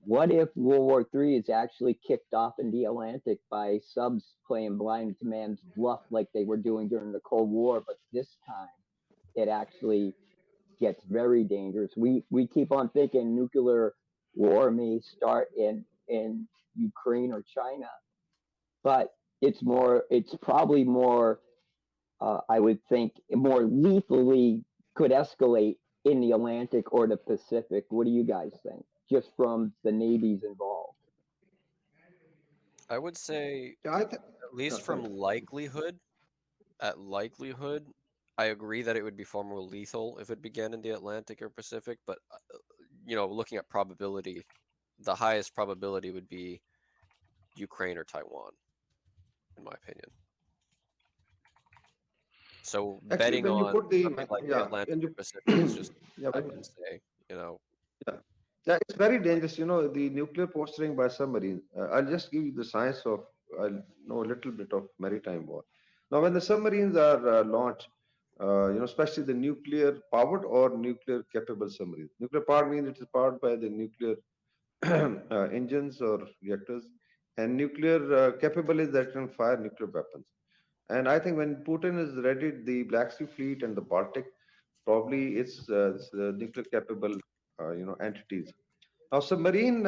What if World War III is actually kicked off in the Atlantic by subs playing blind command's bluff like they were doing during the Cold War, but this time it actually gets very dangerous. We keep on thinking nuclear war may start in Ukraine or China, but it's probably more I would think more lethally could escalate in the Atlantic or the Pacific. What do you guys think? Just from the navies involved. I would say, Yeah, at least from likelihood, I agree that it would be far more lethal if it began in the Atlantic or Pacific, but looking at probability, the highest probability would be Ukraine or Taiwan, in my opinion. So actually, betting when you on put the something like the yeah, Atlantic when or you Pacific is just, yeah, I can say, yeah, yeah, it's very dangerous. The nuclear posturing by submarine. I'll just give you the science of. I'll know a little bit of maritime war. Now, when the submarines are launched, especially the nuclear powered or nuclear capable submarines. Nuclear powered means it is powered by the nuclear engines or reactors, and nuclear capable is that can fire nuclear weapons. And I think when Putin is ready, the Black Sea Fleet and the Baltic, probably it's nuclear capable, entities. Now, submarine,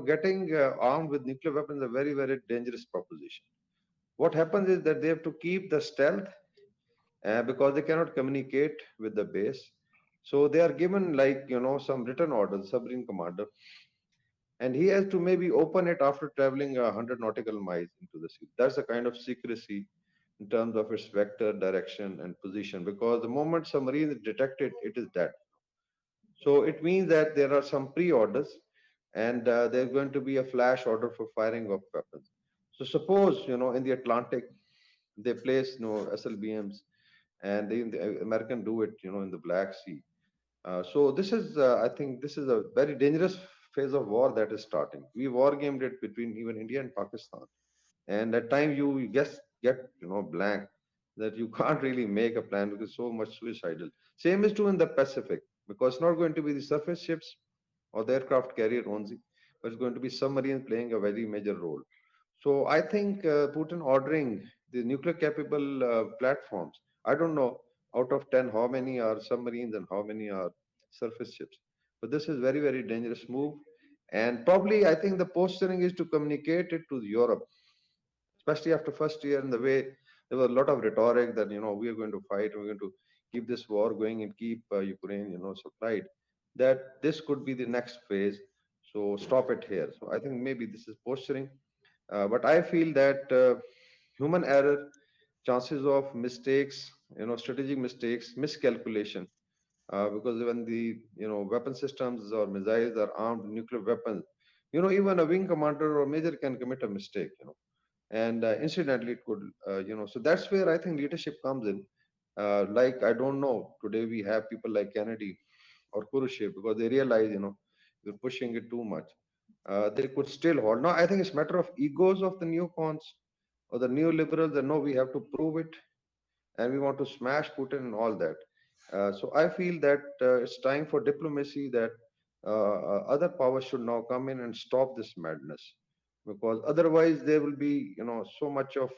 getting armed with nuclear weapons is a very, very dangerous proposition. What happens is that they have to keep the stealth because they cannot communicate with the base. So they are given like some written orders, submarine commander, and he has to maybe open it after traveling 100 nautical miles into the sea. That's the kind of secrecy in terms of its vector, direction, and position. Because the moment submarine is detected, it is dead. So it means that there are some pre-orders, and there's going to be a flash order for firing of weapons. So suppose in the Atlantic they place SLBMs, and the American do it in the Black Sea. So this is, I think, this is a very dangerous phase of war that is starting. We war gamed it between even India and Pakistan, and at times you just get blank that you can't really make a plan because so much suicidal. Same is true in the Pacific because it's not going to be the surface ships or the aircraft carrier only, but it's going to be submarines playing a very major role. So I think Putin ordering the nuclear capable platforms. I don't know out of 10 how many are submarines and how many are surface ships. But this is very, very dangerous move. And probably I think the posturing is to communicate it to Europe, especially after first year, in the way there was a lot of rhetoric that we are going to fight, we're going to keep this war going and keep Ukraine supplied. That this could be the next phase. So stop it here. So I think maybe this is posturing, but I feel that human error, chances of mistakes, strategic mistakes, miscalculation, because when the weapon systems or missiles are armed with nuclear weapons, even a wing commander or major can commit a mistake, and incidentally it could, So that's where I think leadership comes in. Like I don't know, today we have people like Kennedy or Khrushchev because they realize, we're pushing it too much. They could still hold. No, I think it's a matter of egos of the neocons or the neoliberals that no, we have to prove it and we want to smash Putin and all that. So I feel that it's time for diplomacy that other powers should now come in and stop this madness, because otherwise there will be so much of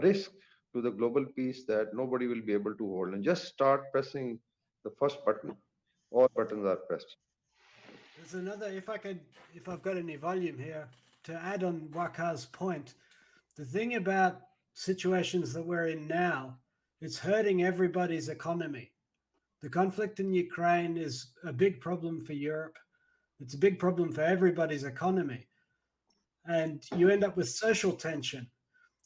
risk to the global peace that nobody will be able to hold. And just start pressing the first button. All buttons are pressed. There's another, if I've got any volume here, to add on Waqar's point, the thing about situations that we're in now, it's hurting everybody's economy. The conflict in Ukraine is a big problem for Europe. It's a big problem for everybody's economy. And you end up with social tension.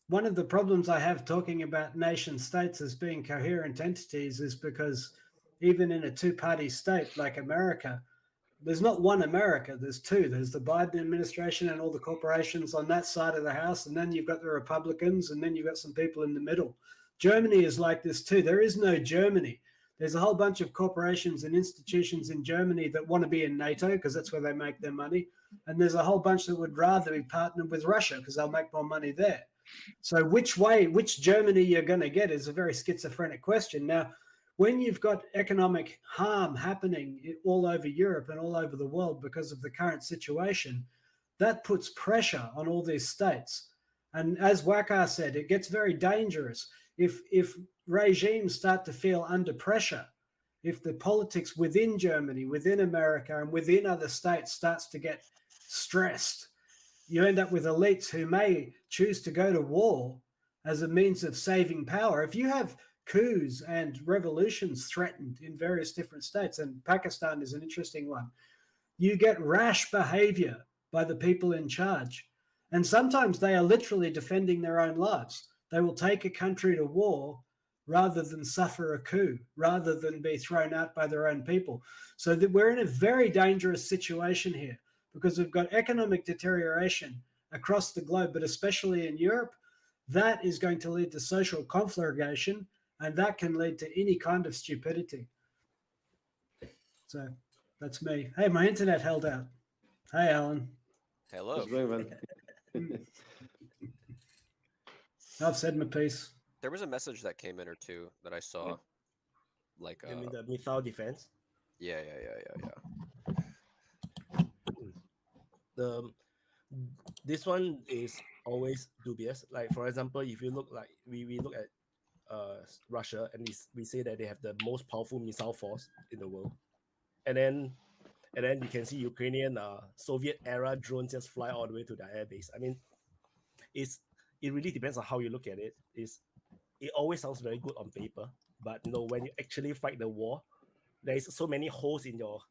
One of the problems I have talking about nation states as being coherent entities is because even in a two-party state like America, there's not one America, there's two. There's the Biden administration and all the corporations on that side of the house, and then you've got the Republicans, and then you've got some people in the middle. Germany is like this too. There is no Germany. There's a whole bunch of corporations and institutions in Germany that want to be in NATO because that's where they make their money. And there's a whole bunch that would rather be partnered with Russia because they'll make more money there. So which Germany you're going to get is a very schizophrenic question. Now, when you've got economic harm happening all over Europe and all over the world because of the current situation, that puts pressure on all these states. And as Waqar said, it gets very dangerous if regimes start to feel under pressure, if the politics within Germany, within America, and within other states starts to get stressed. You end up with elites who may choose to go to war as a means of saving power. If you have coups and revolutions threatened in various different states, and Pakistan is an interesting one, you get rash behavior by the people in charge. And sometimes they are literally defending their own lives. They will take a country to war rather than suffer a coup, rather than be thrown out by their own people. So that we're in a very dangerous situation here because we've got economic deterioration across the globe, but especially in Europe. That is going to lead to social conflagration, and that can lead to any kind of stupidity. So that's me. Hey, my internet held out. Hey, Alan. Hello. It's going well. I've said my piece. There was a message that came in or two that I saw. Like, You mean the missile defense? yeah. This one is always dubious. Like, for example, if you look like we look at Russia, and we say that they have the most powerful missile force in the world, and then you can see Ukrainian Soviet era drones just fly all the way to their airbase. I mean, it really depends on how you look at it. It always sounds very good on paper, but when you actually fight the war, there is so many holes in your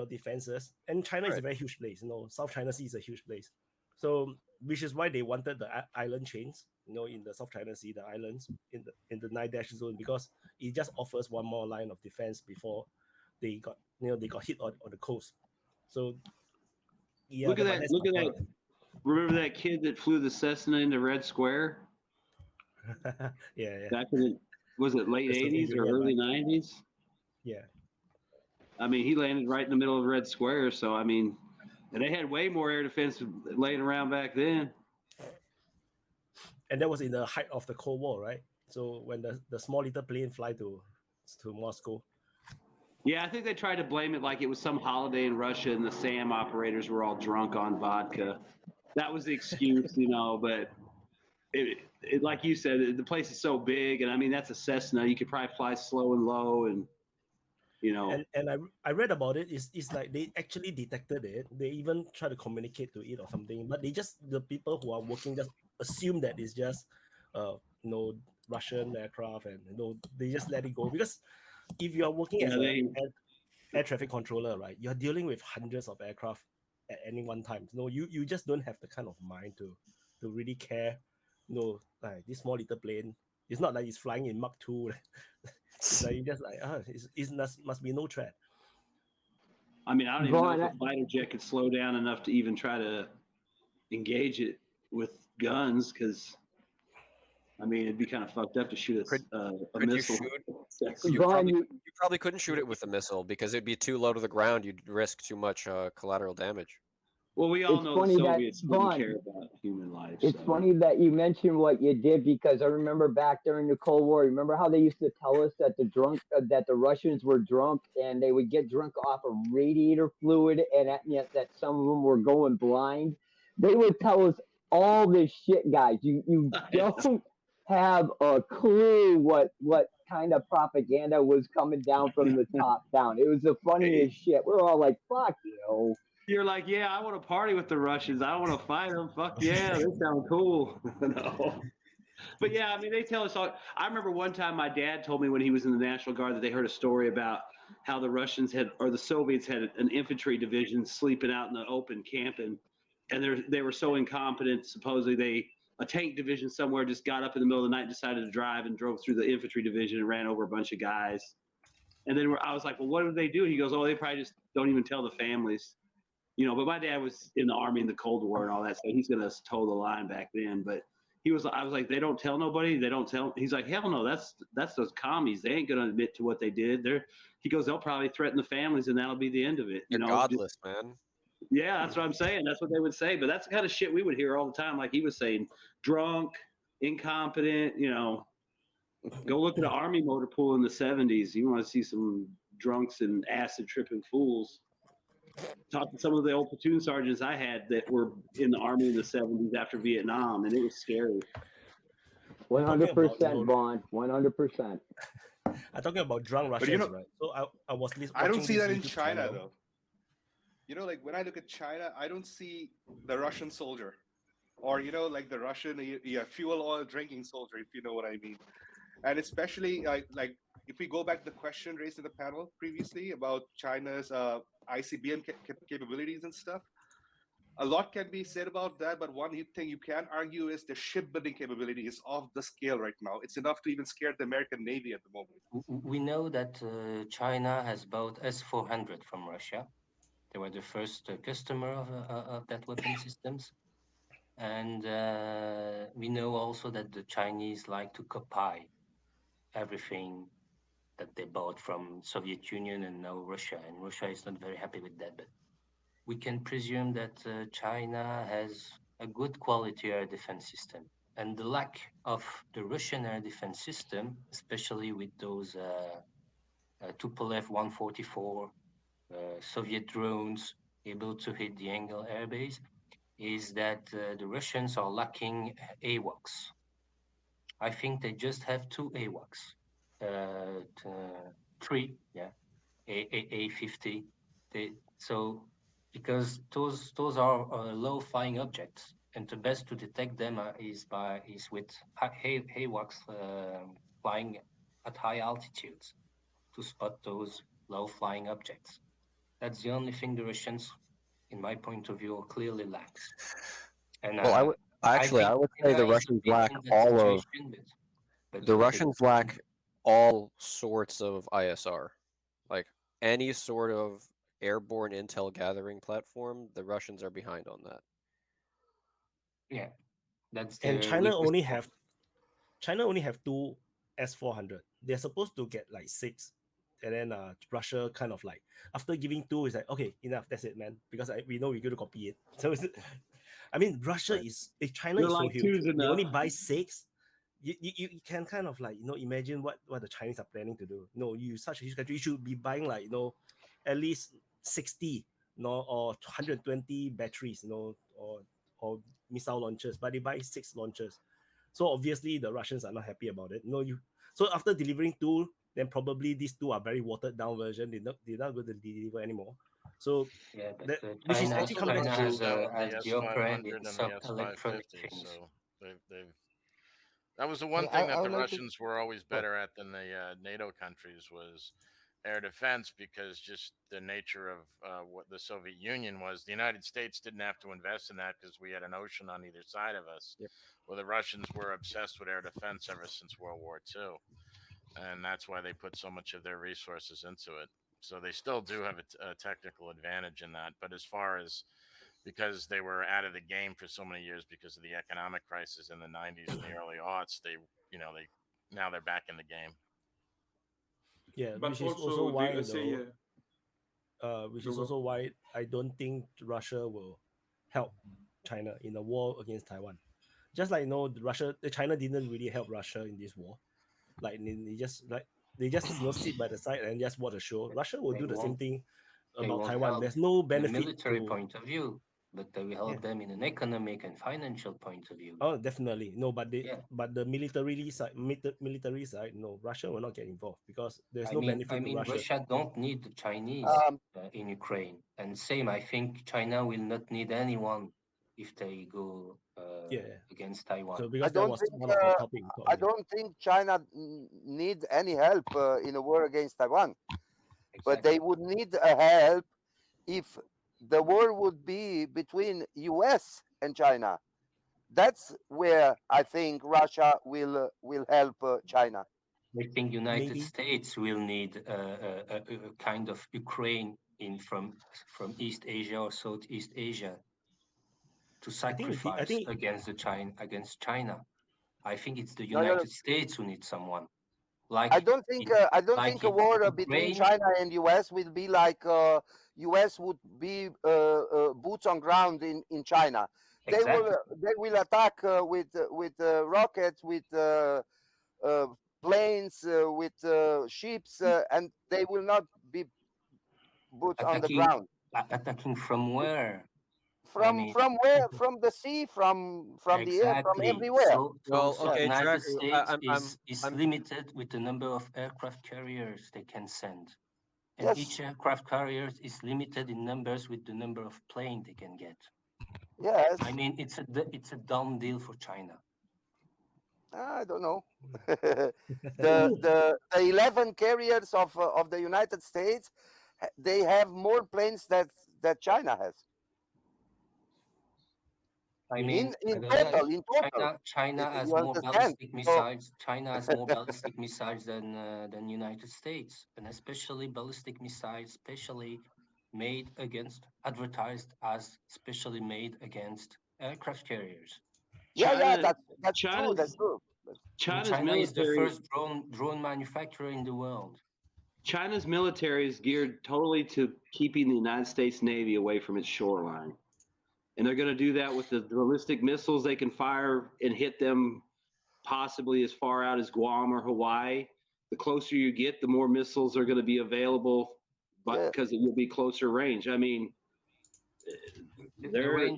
defenses, and China is a very huge place. South China Sea is a huge place, so which is why they wanted the island chains, in the South China Sea, the islands in the 9-dash zone, because it just offers one more line of defense before they got hit on the coast. So yeah, look at that. Remember that kid that flew the Cessna into Red Square? yeah. Back in was it late 80s or early 90s? Yeah. I mean, he landed right in the middle of Red Square. So, I mean, they had way more air defense laying around back then. And that was in the height of the Cold War, right? So when the small little plane fly to Moscow. Yeah, I think they tried to blame it like it was some holiday in Russia and the SAM operators were all drunk on vodka. That was the excuse, but it like you said, the place is so big. And I mean, that's a Cessna. You could probably fly slow and low and, And I read about it. It's like they actually detected it. They even try to communicate to it or something, but the people who are working just assume that it's just Russian aircraft, and they just let it go, because if you are working as an air traffic controller, right, you're dealing with hundreds of aircraft at any one time. You just don't have the kind of mind to really care. Like this small little plane, it's not like it's flying in Mach 2. So you just like, it must be no threat. I mean, I don't even know if a fighter jet could slow down enough to even try to engage it with guns, because I mean, it'd be kind of fucked up to shoot a missile. You probably couldn't shoot it with a missile because it'd be too low to the ground. You'd risk too much collateral damage. Well, we all know the Soviets didn't care about human life. It's funny that you mentioned what you did, because I remember back during the Cold War, remember how they used to tell us that the Russians were drunk and they would get drunk off of radiator fluid, and that some of them were going blind? They would tell us all this shit, guys. You don't have a clue what kind of propaganda was coming down from the top down. It was the funniest shit. We're all like, fuck you. You're like, yeah, I want to party with the Russians. I don't want to fight them. Fuck yeah, they sound cool. No. But yeah, I mean, they tell us all. I remember one time my dad told me when he was in the National Guard that they heard a story about how the Russians or the Soviets had an infantry division sleeping out in the open camping, and they were so incompetent. Supposedly a tank division somewhere just got up in the middle of the night, decided to drive, and drove through the infantry division and ran over a bunch of guys. And then I was like, well, what did they do? He goes, oh, they probably just don't even tell the families. But my dad was in the Army in the Cold War and all that, so he's gonna toe the line back then. But I was like, they don't tell nobody. They don't tell. He's like, hell no, that's those commies. They ain't gonna admit to what they did. He goes, they'll probably threaten the families, and that'll be the end of it. You're godless, man. Yeah, that's what I'm saying. That's what they would say. But that's the kind of shit we would hear all the time, like he was saying, drunk, incompetent. Go look at the Army motor pool in the 70s. You want to see some drunks and acid tripping fools. Talked to some of the old platoon sergeants I had that were in the Army in the 70s after Vietnam, and it was scary. 100%, Vaun. 100%. I'm talking about drunk But Russians, right? So I was I don't watching see this that in YouTube China channel. though. You know, like when I look at China, I don't see the Russian soldier, or you know, like the Russian fuel oil drinking soldier, if you know what I mean. And especially like if we go back to the question raised in the panel previously about China's ICBM capabilities and stuff, a lot can be said about that. But one thing you can argue is the shipbuilding capability is off the scale right now. It's enough to even scare the American Navy at the moment. We know that China has bought S-400 from Russia. They were the first customer of that weapon systems. And we know also that the Chinese like to copy everything that they bought from Soviet Union and now Russia. And Russia is not very happy with that. But we can presume that China has a good quality air defense system. And the lack of the Russian air defense system, especially with those Tupolev 144 Soviet drones able to hit the Engel airbase, is that the Russians are lacking AWACS. I think they just have 2 AWACS, 3, yeah, A50. So because those are low flying objects, and the best to detect them is with AWACS flying at high altitudes to spot those low flying objects. That's the only thing the Russians, in my point of view, clearly lacks. And Well, I would say the Russians lack all of the Russians lack all sorts of ISR, like any sort of airborne intel gathering platform. The Russians are behind on that. Yeah, that's and China only have 2 S-400. They're supposed to get like 6, and then Russia kind of like after giving 2 is like, okay, enough, that's it, man, because we know we're going to copy it. So I mean, Russia is, if China They're is so like huge, two's they enough. only buy 6. You can kind of like, you know, imagine what the Chinese are planning to do. No, you such a huge country, you should be buying like, you know, at least 60, you know, or 120 batteries, you know, or missile launchers, but they buy 6 launchers. So obviously the Russians are not happy about it. No, so after delivering 2, then probably these 2 are very watered down version. They're not going to deliver anymore. So yeah, but that, China, which is actually come back has to the upper end in and the some S550, electronic things. so they've that was the one thing that the Russians were always better at than the NATO countries was air defense, because just the nature of what the Soviet Union was. The United States didn't have to invest in that because we had an ocean on either side of us. Yep. Well, the Russians were obsessed with air defense ever since World War II, and that's why they put so much of their resources into it. So they still do have a technical advantage in that. But as far as, because they were out of the game for so many years because of the economic crisis in the 90s and the early aughts, now they're back in the game. Yeah, But which is also, also why which is also why I don't think Russia will help China in a war against Taiwan. Just like, you know, China didn't really help Russia in this war. Like they just you know, sit by the side and just watch a show. Russia will do the same thing about Taiwan. There's no benefit in a military to, point of view, but they will help them in an economic and financial point of view. Oh, definitely. No, but the military side, no, Russia will not get involved because there's no benefit to Russia. Russia don't need the Chinese in Ukraine, and same, I think China will not need anyone if they go against Taiwan. So because that was one of the topics. I don't think China needs any help in a war against Taiwan, but they would need a help if the war would be between US and China. That's where I think Russia will help China. I think United States will need a kind of Ukraine from East Asia or Southeast Asia to sacrifice against China. I think it's the United States who needs someone. I don't think a war between China and US will be like US would be boots on ground in China. They will attack with rockets, with planes, with ships, and they will not be boots on the Attacking, ground. attacking from where? From where? From the sea, from the air, from Exactly. everywhere. Well, So okay, United Dracu, States is I'm limited with the number of aircraft carriers they can send. And Yes. each aircraft carrier is limited in numbers with the number of plane they can get. Yes. I mean, it's a dumb deal for China. I don't know. the 11 carriers of the United States, they have more planes that China has. I mean, In total, China has you more understand? ballistic missiles. China has more ballistic missiles than United States, and especially ballistic missiles, specially made against, advertised as specially made against aircraft carriers. Yeah, that's true. China's- That's true. China's China is the military. first drone manufacturer in the world. China's military is geared totally to keeping the United States Navy away from its shoreline. And they're going to do that with the ballistic missiles they can fire and hit them possibly as far out as Guam or Hawaii. The closer you get, the more missiles are going to be available, but because it will be closer range. I mean, they're When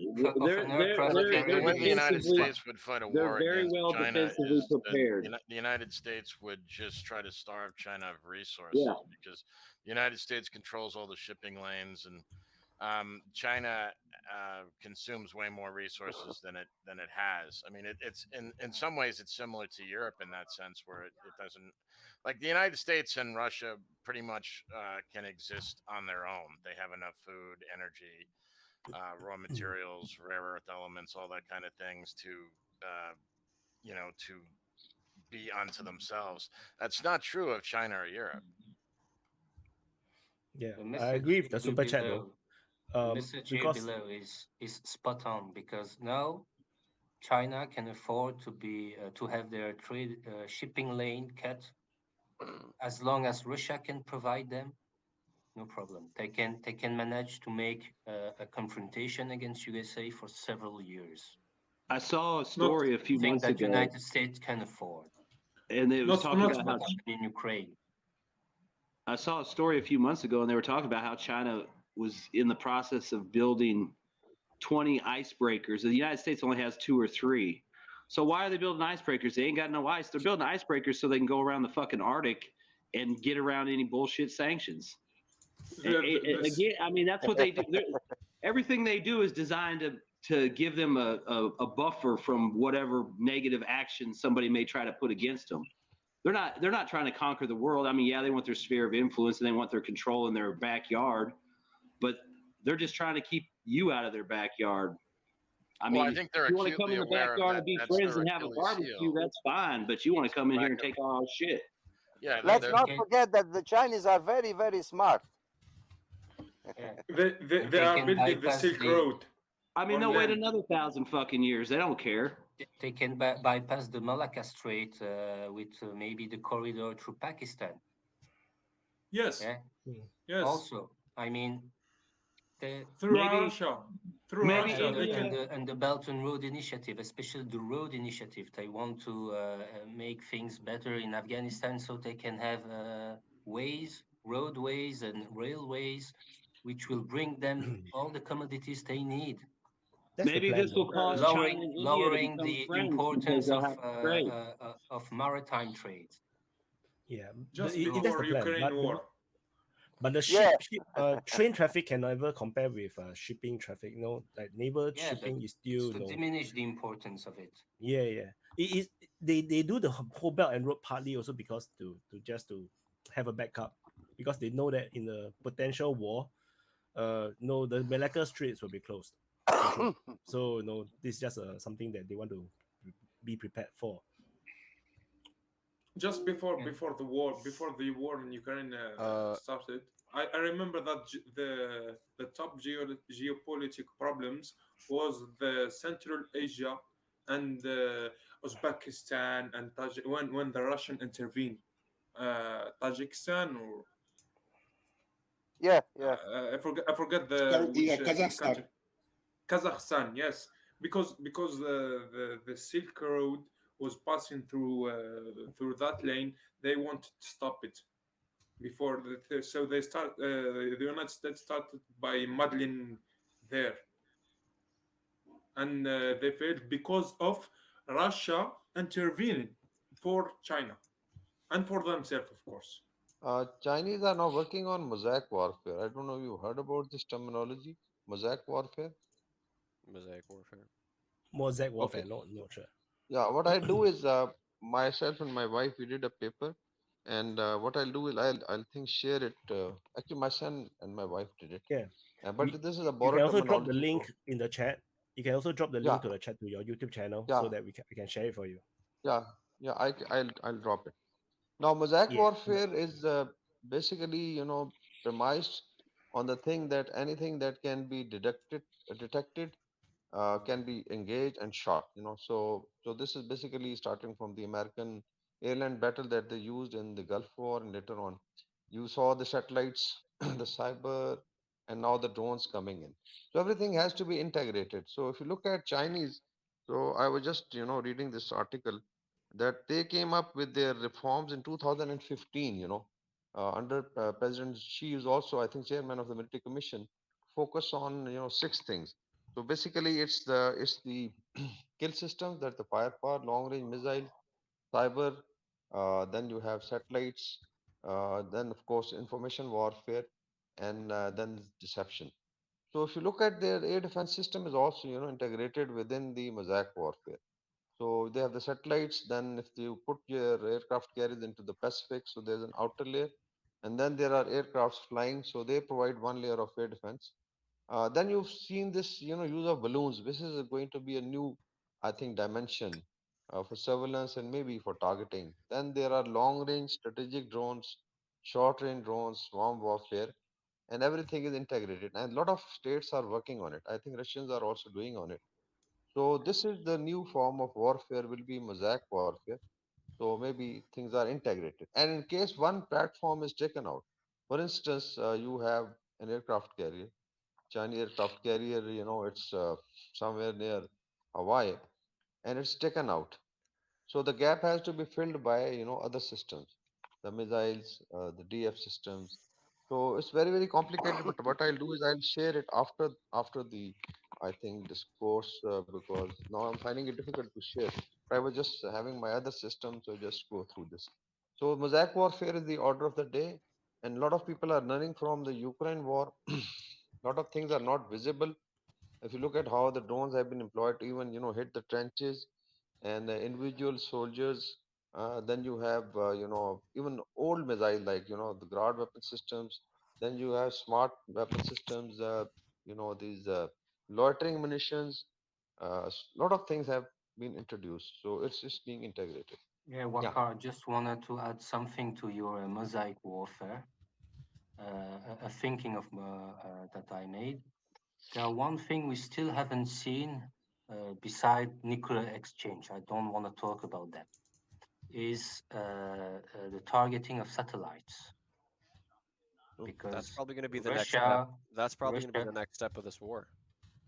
the United States would fight a war very against well China, defensively is prepared. the United States would just try to starve China of resources because the United States controls all the shipping lanes, and China consumes way more resources than it has. I mean, it's in some ways it's similar to Europe in that sense, where it doesn't, like the United States and Russia pretty much can exist on their own. They have enough food, energy, raw materials, rare earth elements, all that kind of things to to be unto themselves. That's not true of China or Europe. Yeah, I agree with the super chat though. The message here below is spot on, because now China can afford to have their trade shipping lane cut as long as Russia can provide them. No problem. They can manage to make a confrontation against USA for several years. I saw a story a few months that ago. United States can afford. And it was talking about how in Ukraine. I saw a story a few months ago, and they were talking about how China was in the process of building 20 icebreakers. The United States only has 2 or 3. So why are they building icebreakers? They ain't got no ice. They're building icebreakers so they can go around the fucking Arctic and get around any bullshit sanctions. Again, I mean, that's what they do. Everything they do is designed to give them a buffer from whatever negative action somebody may try to put against them. They're not trying to conquer the world. I mean, yeah, they want their sphere of influence and they want their control in their backyard, but they're just trying to keep you out of their backyard. I mean, I think they're if you want to come in the backyard and be friends and have a barbecue, that's fine. But you want to come in here and take all our shit. Yeah. Let's not forget that the Chinese are very, very smart. They are building the Silk Road. I mean, they'll wait another 1,000 fucking years. They don't care. They can bypass the Malacca Strait with maybe the corridor through Pakistan. Yes. Yeah? Yes. Also, I mean, through Russia. Through Russia. And the Belt and Road Initiative, especially the road initiative, they want to make things better in Afghanistan so they can have ways, roadways, and railways, which will bring them all the commodities they need. Maybe this will cause lowering the importance of maritime trade. Yeah, just that's before the plan. Ukraine war. But the train traffic can never compare with shipping traffic. You know, like naval shipping is still to diminish the importance of it. Yeah. They do the whole Belt and Road partly also because to have a backup, because they know that in the potential war, the Malacca Straits will be closed. So this is just something that they want to be prepared for. Just before the war in Ukraine started, I remember that the top geopolitical problems was the Central Asia and Uzbekistan and when the Russian intervened, Tajikistan or I forget Kazakhstan, yes, because the Silk Road was passing through that lane, they wanted to stop it before. So they the United States started by muddling there, and they failed because of Russia intervening for China and for themselves, of course. Chinese are now working on Mosaic Warfare. I don't know if you heard about this terminology, Mosaic Warfare. Mosaic Warfare. Mosaic Warfare, Okay. no, sure. Yeah, what I do is myself and my wife we did a paper, and what I'll do is I'll think share it. Actually, my son and my wife did it. Yeah. But this is a You borrowed can also drop the terminology. link in the chat. You can also drop the Yeah, link to the chat to your YouTube channel yeah, so that we can share it for you. yeah, yeah. I'll drop it. Now, Mosaic Yeah. Warfare is basically, premised on the thing that anything that can be detected can be engaged and shot. So this is basically starting from the American airland battle that they used in the Gulf War, and later on, you saw the satellites, the cyber, and now the drones coming in. So everything has to be integrated. So if you look at Chinese, so I was just reading this article that they came up with their reforms in 2015. Under President Xi is also, I think, chairman of the military commission, focus on 6 things. So basically, it's the kill systems, that the firepower, long range missiles, cyber, then you have satellites, then of course information warfare, and then deception. So if you look at their air defense system is also integrated within the Mosaic Warfare. So they have the satellites. Then if you put your aircraft carriers into the Pacific, so there's an outer layer, and then there are aircrafts flying, so they provide one layer of air defense. Then you've seen this, use of balloons. This is going to be a new, I think, dimension for surveillance and maybe for targeting. Then there are long-range strategic drones, short-range drones, swarm warfare, and everything is integrated. And a lot of states are working on it. I think Russians are also doing on it. So this is the new form of warfare, will be Mosaic warfare. So maybe things are integrated. And in case one platform is taken out, for instance, you have an aircraft carrier, Chinese aircraft carrier, it's somewhere near Hawaii, and it's taken out. So the gap has to be filled by, other systems, the missiles, the DF systems. So it's very, very complicated. But what I'll do is I'll share it after the, I think, discourse, because now I'm finding it difficult to share. But I was just having my other system, so just go through this. So Mosaic warfare is the order of the day, and a lot of people are learning from the Ukraine war. A lot of things are not visible. If you look at how the drones have been employed to even hit the trenches and individual soldiers, then you have even old missile, like the guard weapon systems. Then you have smart weapon systems, these loitering munitions. A lot of things have been introduced, so it's just being integrated. Yeah, Yeah. Waqar, just wanted to add something to your Mosaic Warfare, a thinking of that I made. There one thing we still haven't seen beside nuclear exchange. I don't want to talk about that. Is the targeting of satellites, because That's probably going to be the next step. Russia. That's probably going to be Russia, the next step of this war.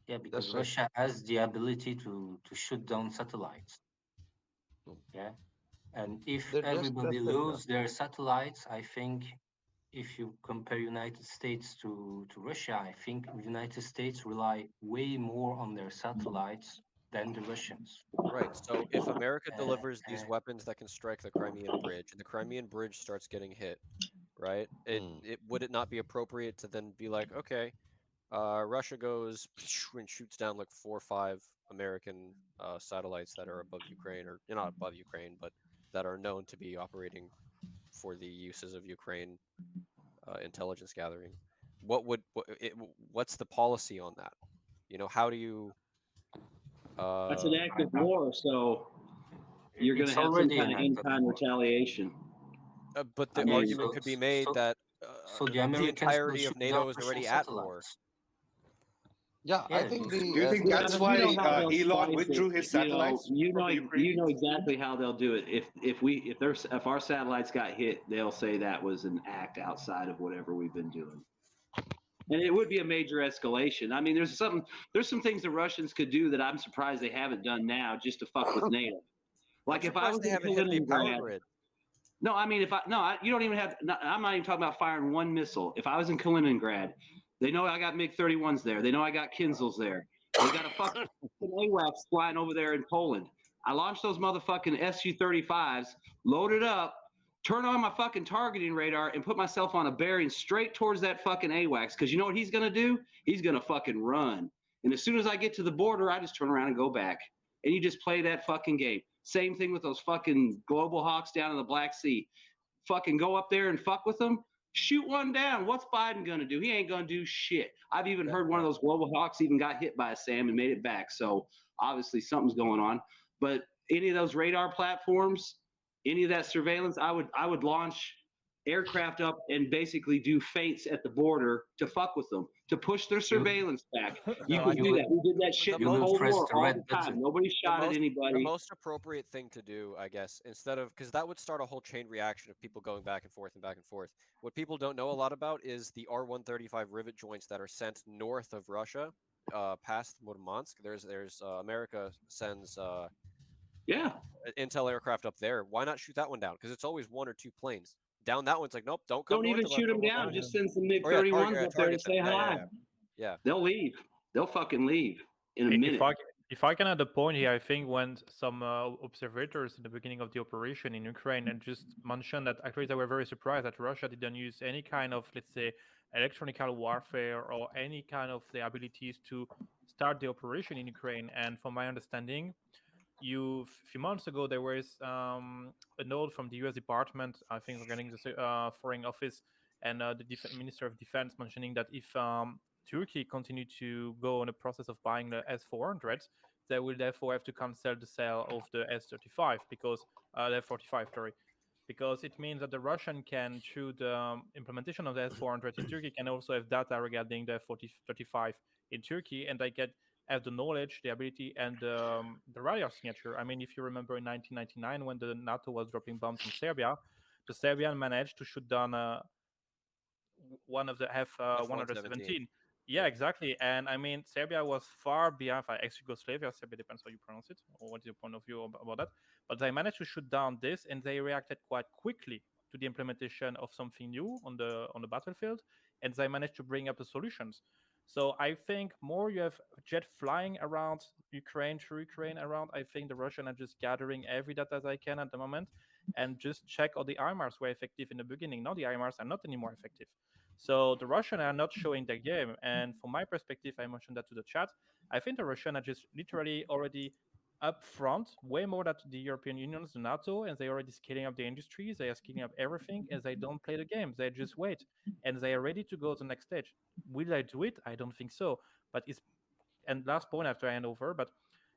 yeah, because That's right. Russia has the ability to shoot down satellites. Yeah, and if They just everybody tested lose their satellites, I think if you compare United States to Russia, I think the United States rely way more on their satellites than the Russians. Right. So if America Uh, delivers these uh, weapons that can strike the Crimean Bridge, and the Crimean Bridge starts getting hit, right? It would it not be appropriate to then be like, okay, Russia goes and shoots down like 4 or 5 American satellites that are above Ukraine, or not above Ukraine, but that are known to be operating for the uses of Ukraine intelligence gathering. What's the policy on that? How do you? That's an act of war, so you're going it's to have some already kind an of act of in-kind war. retaliation. But I the mean, argument could be made that so the the Americans will entirety of shoot down NATO is Russian already at war. satellites. Yeah, I Yeah, think those- Do you think Yeah, that's but why you know how they'll Elon spice withdrew it. his satellites from the You know Ukrainians? exactly how they'll do it. If our satellites got hit, they'll say that was an act outside of whatever we've been doing. And it would be a major escalation. I mean, there's some things the Russians could do that I'm surprised they haven't done now, just to fuck with NATO. Like if I was in Kaliningrad. No, I mean, you don't even have. I'm not even talking about firing one missile. If I was in Kaliningrad, they know I got MiG-31s there. They know I got Kinzels there. They got a fucking AWACS flying over there in Poland. I launched those motherfucking Su-35s, loaded up, turn on my fucking targeting radar, and put myself on a bearing straight towards that fucking AWACS. Because you know what he's gonna do? He's gonna fucking run. And as soon as I get to the border, I just turn around and go back. And you just play that fucking game. Same thing with those fucking Global Hawks down in the Black Sea. Fucking go up there and fuck with them. Shoot one down. What's Biden going to do? He ain't going to do shit. I've even heard one of those Global Hawks even got hit by a SAM and made it back. So obviously something's going on. But any of those radar platforms, any of that surveillance, I would launch aircraft up and basically do feints at the border to fuck with them, to push their surveillance back. You can do that. We did that shit in the Cold War all the time. Nobody shot at anybody. The most appropriate thing to do, I guess, instead of, because that would start a whole chain reaction of people going back and forth and back and forth. What people don't know a lot about is the R-135 rivet joints that are sent north of Russia, past Murmansk. There's America sends intel aircraft up there. Why not shoot that one down? Because it's always one or two planes. Down that one, it's like, nope, don't come. Don't even shoot them down. Just send some MiG-31s up there and say hi. Yeah. They'll leave. They'll fucking leave in a minute. If I can add a point here, I think when some observators in the beginning of the operation in Ukraine and just mentioned that actually they were very surprised that Russia didn't use any kind of, let's say, electronic warfare or any kind of the abilities to start the operation in Ukraine. And from my understanding, a few months ago, there was a note from the U.S. Department, I think, regarding the Foreign Office and the Minister of Defense mentioning that if Turkey continued to go on a process of buying the S-400s, they will therefore have to cancel the sale of the S-35 because the F-45, sorry, because it means that the Russian can, through the implementation of the S-400 in Turkey, can also have data regarding the F-35 in Turkey, and they have the knowledge, the ability, and the radar signature. I mean, if you remember in 1999, when the NATO was dropping bombs in Serbia, the Serbian managed to shoot down one of the F-117. Yeah, exactly. And I mean, Serbia was far behind ex-Yugoslavia. Serbia depends how you pronounce it, or what's your point of view about that. But they managed to shoot down this, and they reacted quite quickly to the implementation of something new on the battlefield, and they managed to bring up the solutions. So I think more you have jet flying around Ukraine, through Ukraine around, I think the Russians are just gathering every data they can at the moment and just check all the IMARs were effective in the beginning. Now the IMARs are not anymore effective. So the Russians are not showing their game. And from my perspective, I mentioned that to the chat, I think the Russians are just literally already up front, way more than the European Union, the NATO, and they're already scaling up the industries, they are scaling up everything, and they don't play the game. They just wait, and they are ready to go to the next stage. Will I do it? I don't think so. But and last point after I hand over, but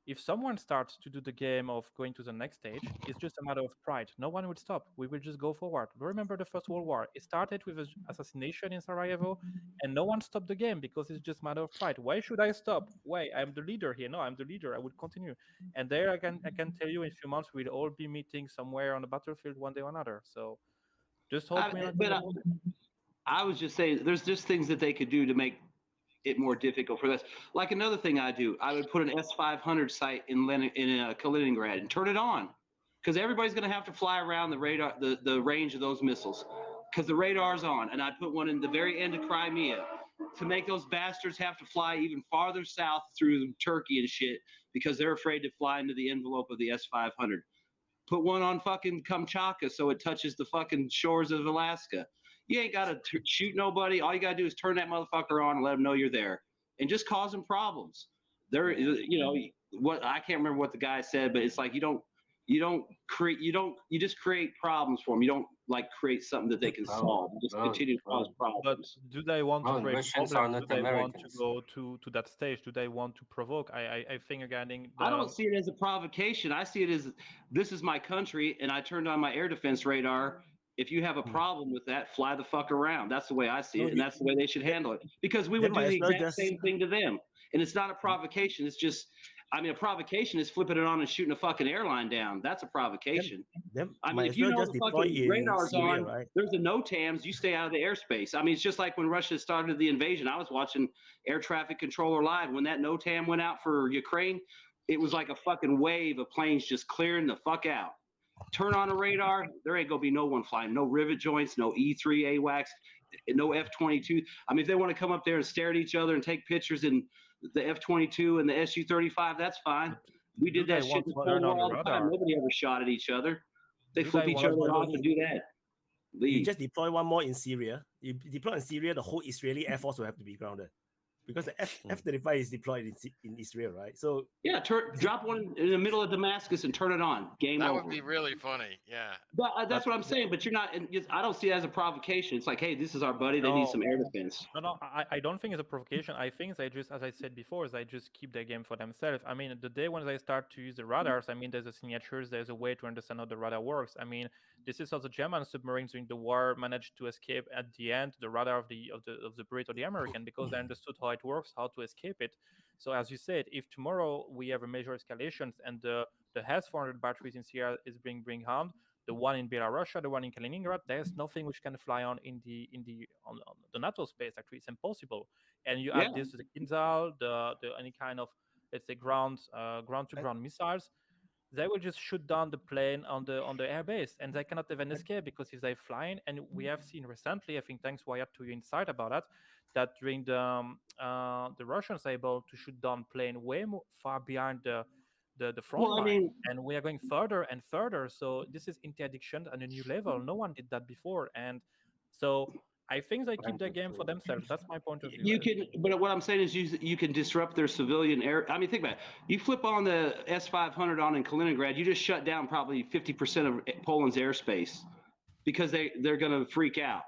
if someone starts to do the game of going to the next stage, it's just a matter of pride. No one will stop. We will just go forward. Remember the First World War. It started with an assassination in Sarajevo, and no one stopped the game because it's just a matter of pride. Why should I stop? Why? I'm the leader here. No, I'm the leader. I will continue. And there I can tell you in a few months we'll all be meeting somewhere on the battlefield one day or another. So just hope I was just saying there's just things that they could do to make it more difficult for this. Like another thing I do, I would put an S-500 site in Kaliningrad and turn it on, because everybody's going to have to fly around the radar, the range of those missiles, because the radar's on. And I'd put one in the very end of Crimea to make those bastards have to fly even farther south through Turkey and shit, because they're afraid to fly into the envelope of the S-500. Put one on fucking Kamchatka so it touches the fucking shores of Alaska. You ain't got to shoot nobody. All you got to do is turn that motherfucker on and let them know you're there, and just cause them problems. There, what I can't remember what the guy said, but it's like you just create problems for them. You don't like create something that they can solve. You just continue to cause problems. But do they want to create problems? Do they want to go to that stage? Do they want to provoke? I think regarding I don't see it as a provocation. I see it as, this is my country, and I turned on my air defense radar. If you have a problem with that, fly the fuck around. That's the way I see it, and that's the way they should handle it. Because we would do the exact same thing to them. And it's not a provocation. It's just, I mean, a provocation is flipping it on and shooting a fucking airline down. That's a provocation. I mean, if you know the fucking radar's on, right? There's the NOTAMs, you stay out of the airspace. I mean, it's just like when Russia started the invasion. I was watching Air Traffic Controller Live. When that NOTAM went out for Ukraine, it was like a fucking wave of planes just clearing the fuck out. Turn on a radar, there ain't gonna be no one flying, no rivet joints, no E3 AWACS, no F-22. I mean, if they want to come up there and stare at each other and take pictures in the F-22 and the Su-35, that's fine. We did that shit in the Cold War all the time. Nobody ever shot at each other. They flip each other off and do that. You just deploy one more in Syria. You deploy in Syria, the whole Israeli Air Force will have to be grounded. Because the F-35 is deployed in Israel, right? So yeah, drop one in the middle of Damascus and turn it on. Game over. That would be really funny. Yeah. But that's what I'm saying. But you're not. I don't see it as a provocation. It's like, hey, this is our buddy. They need some air defense. No, I don't think it's a provocation. I think they just, as I said before, they just keep their game for themselves. I mean, the day when they start to use the radars, I mean, there's a signatures, there's a way to understand how the radar works. I mean, this is how the German submarines during the war managed to escape at the end the radar of the Brit or the American, because they understood how it works, how to escape it. So as you said, if tomorrow we have a major escalations and the S-400 batteries in Syria is being harmed, the one in Belarus, the one in Kaliningrad, there's nothing which can fly on on the NATO space. Actually, it's impossible. And you add this to the Kinzhal, the any kind of, let's say, ground to ground missiles, they will just shoot down the plane on the airbase, and they cannot even escape, because if they're flying, and we have seen recently, I think thanks Wyatt to your insight about that during the Russians are able to shoot down plane way more far behind the front line, and we are going further and further. So this is interdiction at a new level. No one did that before, and so I think they keep their game for themselves. That's my point of view. You can, but what I'm saying is you can disrupt their civilian air. I mean, think about it. You flip on the S-500 on in Kaliningrad, you just shut down probably 50% of Poland's airspace, because they're going to freak out.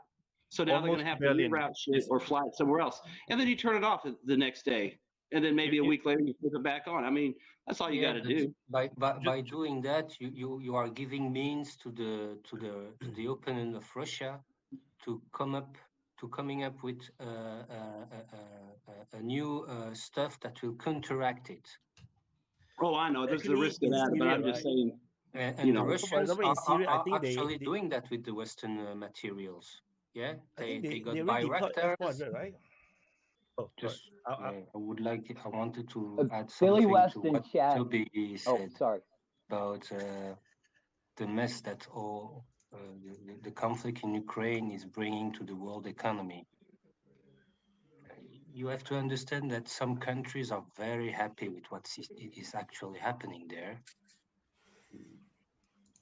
So now they're going to have to reroute shit or fly it somewhere else. And then you turn it off the next day. And then maybe a week later you flip it back on. I mean, that's all you got to do. By doing that, you are giving means to the opponent of Russia to coming up with a new stuff that will counteract it. Oh, I know. There's a risk of that, but I'm just saying. And the Russians are actually doing that with the Western materials. Yeah, they got Bayraktars, right? Oh, just I wanted to add Billy something West to in what chat. Toby said about the mess that the conflict in Ukraine is bringing to the world economy. You have to understand that some countries are very happy with what is actually happening there.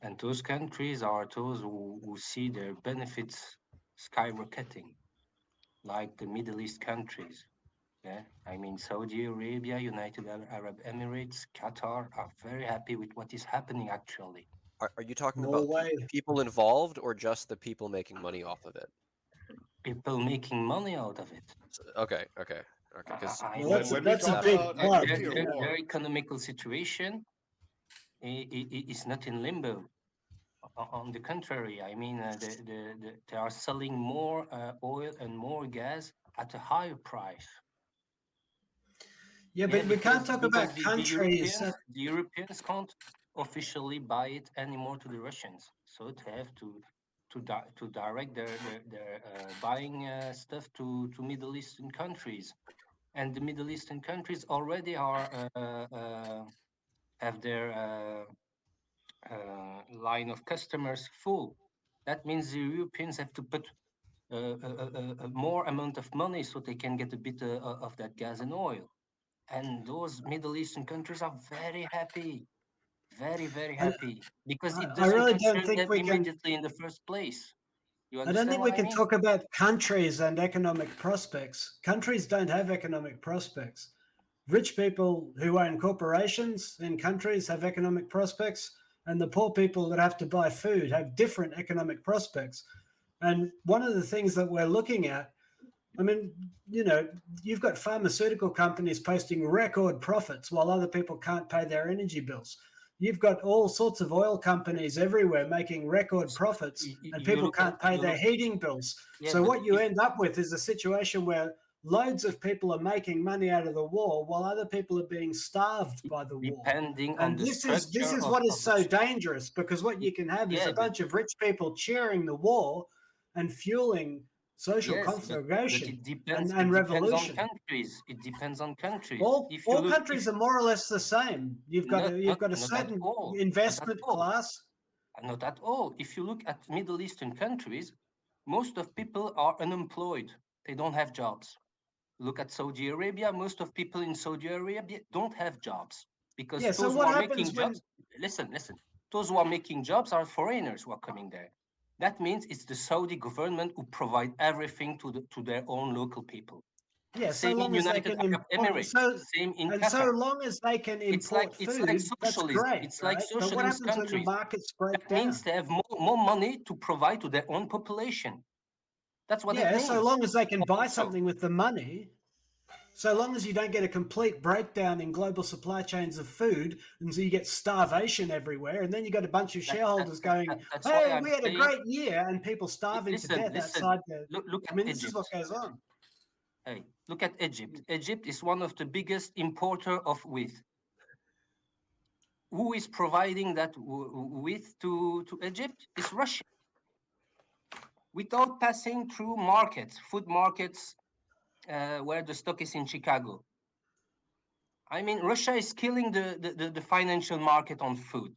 And those countries are those who see their benefits skyrocketing, like the Middle East countries. Yeah, I mean, Saudi Arabia, United Arab Emirates, Qatar are very happy with what is happening actually. Are you talking about people involved, or just the people making money off of it? People making money out of it. Okay. That's a big part. Their economical situation is not in limbo. On the contrary, I mean, they are selling more oil and more gas at a higher price. Yeah, but we can't talk about countries. The Europeans can't officially buy it anymore to the Russians, so they have to direct their buying stuff to Middle Eastern countries, and the Middle Eastern countries already have their line of customers full. That means the Europeans have to put a more amount of money so they can get a bit of that gas and oil. And those Middle Eastern countries are very happy, very, very happy, because it doesn't concern them immediately in the first place. I don't think we can talk about countries and economic prospects. Countries don't have economic prospects. Rich people who own corporations in countries have economic prospects, and the poor people that have to buy food have different economic prospects. And one of the things that we're looking at, I mean, you know, you've got pharmaceutical companies posting record profits while other people can't pay their energy bills. You've got all sorts of oil companies everywhere making record profits, and people can't pay their heating bills. So what you end up with is a situation where loads of people are making money out of the war while other people are being starved by the war. And this is what is so dangerous, because what you can have is a bunch of rich people cheering the war and fueling social Yes, conflagration but it depends. and It depends on revolution. countries. It depends on countries. All countries are more or less the same. You've got a certain investment class. Not at all. If you look at Middle Eastern countries, most of people are unemployed. They don't have jobs. Look at Saudi Arabia. Most of people in Saudi Arabia don't have jobs because those who are making jobs. Listen. Those who are making jobs are foreigners who are coming there. That means it's the Saudi government who provide everything to their own local people. Yeah, same so long in as United they can Arab Emirates, same in Qatar. So long as they can import it's food, like socialism. that's great. It's like right? socialist But what happens countries. when the markets break that down? means they have more money to provide to their own population. That's what it means. So long as they can buy something with the money. So long as you don't get a complete breakdown in global supply chains of food, and so you get starvation everywhere, and then you got a bunch of shareholders going, "Hey, we had a great year," and people starving to death outside the. Look at this is what goes on. Hey, look at Egypt. Egypt is one of the biggest importer of wheat. Who is providing that wheat to Egypt? It's Russia. Without passing through markets, food markets, where the stock is in Chicago. I mean, Russia is killing the financial market on food.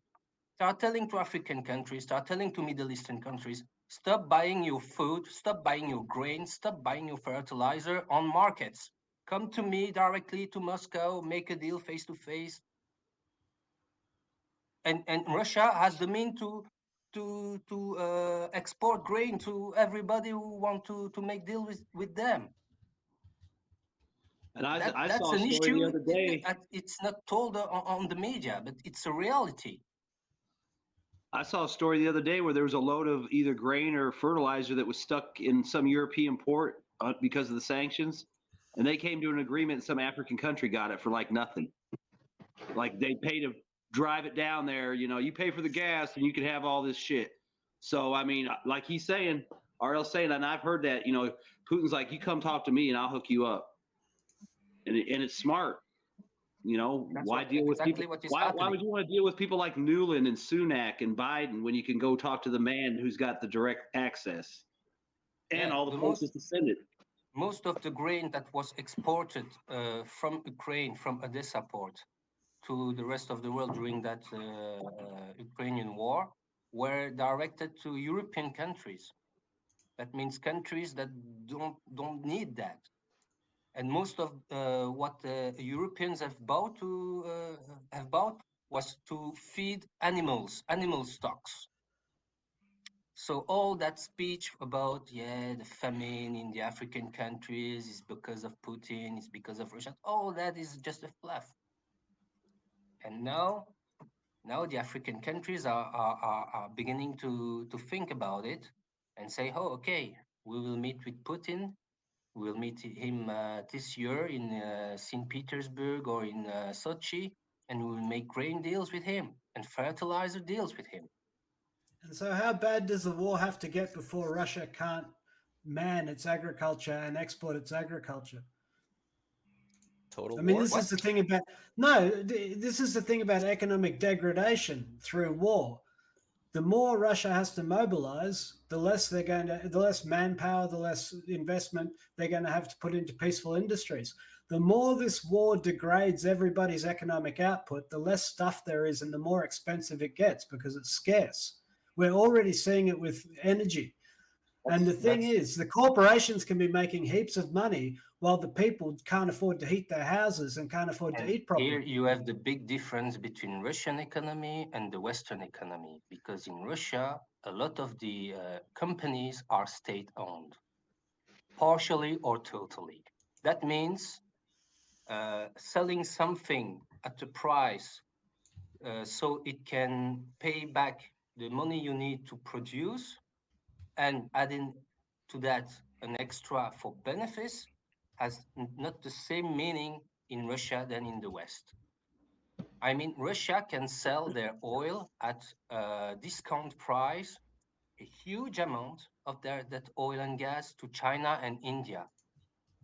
They are telling to African countries, they are telling to Middle Eastern countries, stop buying your food, stop buying your grain, stop buying your fertilizer on markets. Come to me directly to Moscow, make a deal face to face. And Russia has the mean to export grain to everybody who want to make deal with them. And I that's saw an a story issue. the other day. It's not told on the media, but it's a reality. I saw a story the other day where there was a load of either grain or fertilizer that was stuck in some European port because of the sanctions, and they came to an agreement. Some African country got it for like nothing. Like they pay to drive it down there. You know, you pay for the gas and you can have all this shit. So I mean, like he's saying, RL's saying, and I've heard that. You know, Putin's like, you come talk to me and I'll hook you up, and it's smart. You know, why deal with people? Why would you want to deal with people like Newland and Sunak and Biden when you can go talk to the man who's got the direct access and all the places to send it? Most of the grain that was exported from Ukraine, from Odessa port, to the rest of the world during that Ukrainian war, were directed to European countries. That means countries that don't need that. And most of what Europeans have bought was to feed animal stocks. So all that speech about the famine in the African countries is because of Putin, it's because of Russia. All that is just a fluff. And now the African countries are beginning to think about it and say, oh, okay, we will meet with Putin. We'll meet him this year in St. Petersburg or in Sochi, and we'll make grain deals with him and fertilizer deals with him. And so how bad does the war have to get before Russia can't man its agriculture and export its agriculture? Total I mean, war? this is the thing about this is the thing about economic degradation through war. The more Russia has to mobilize, the less manpower, the less investment they're going to have to put into peaceful industries. The more this war degrades everybody's economic output, the less stuff there is and the more expensive it gets because it's scarce. We're already seeing it with energy. And the thing is, the corporations can be making heaps of money while the people can't afford to heat their houses and can't afford to eat properly. Here you have the big difference between Russian economy and the Western economy, because in Russia, a lot of the companies are state-owned, partially or totally. That means selling something at a price so it can pay back the money you need to produce, and adding to that an extra for benefits has not the same meaning in Russia than in the West. I mean, Russia can sell their oil at a discount price, a huge amount of that oil and gas to China and India.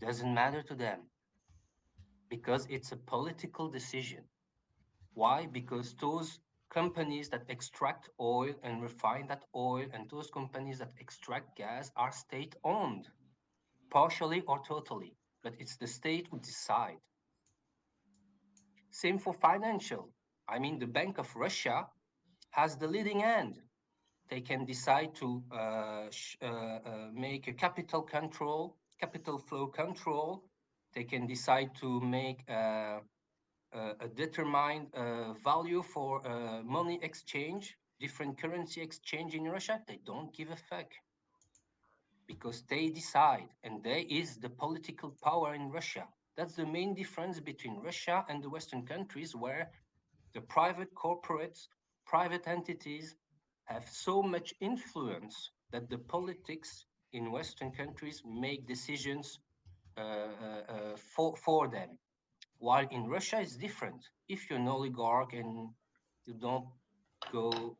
Doesn't matter to them because it's a political decision. Why? Because those companies that extract oil and refine that oil and those companies that extract gas are state-owned. partially or totally, but it's the state who decide. Same for financial. I mean, the Bank of Russia has the leading hand. They can decide to make a capital flow control. They can decide to make a determined value for money exchange, different currency exchange in Russia. They don't give a fuck because they decide, and there is the political power in Russia. That's the main difference between Russia and the Western countries, where the private corporates, private entities have so much influence that the politics in Western countries make decisions for them. While in Russia, it's different. If you're an oligarch and you don't go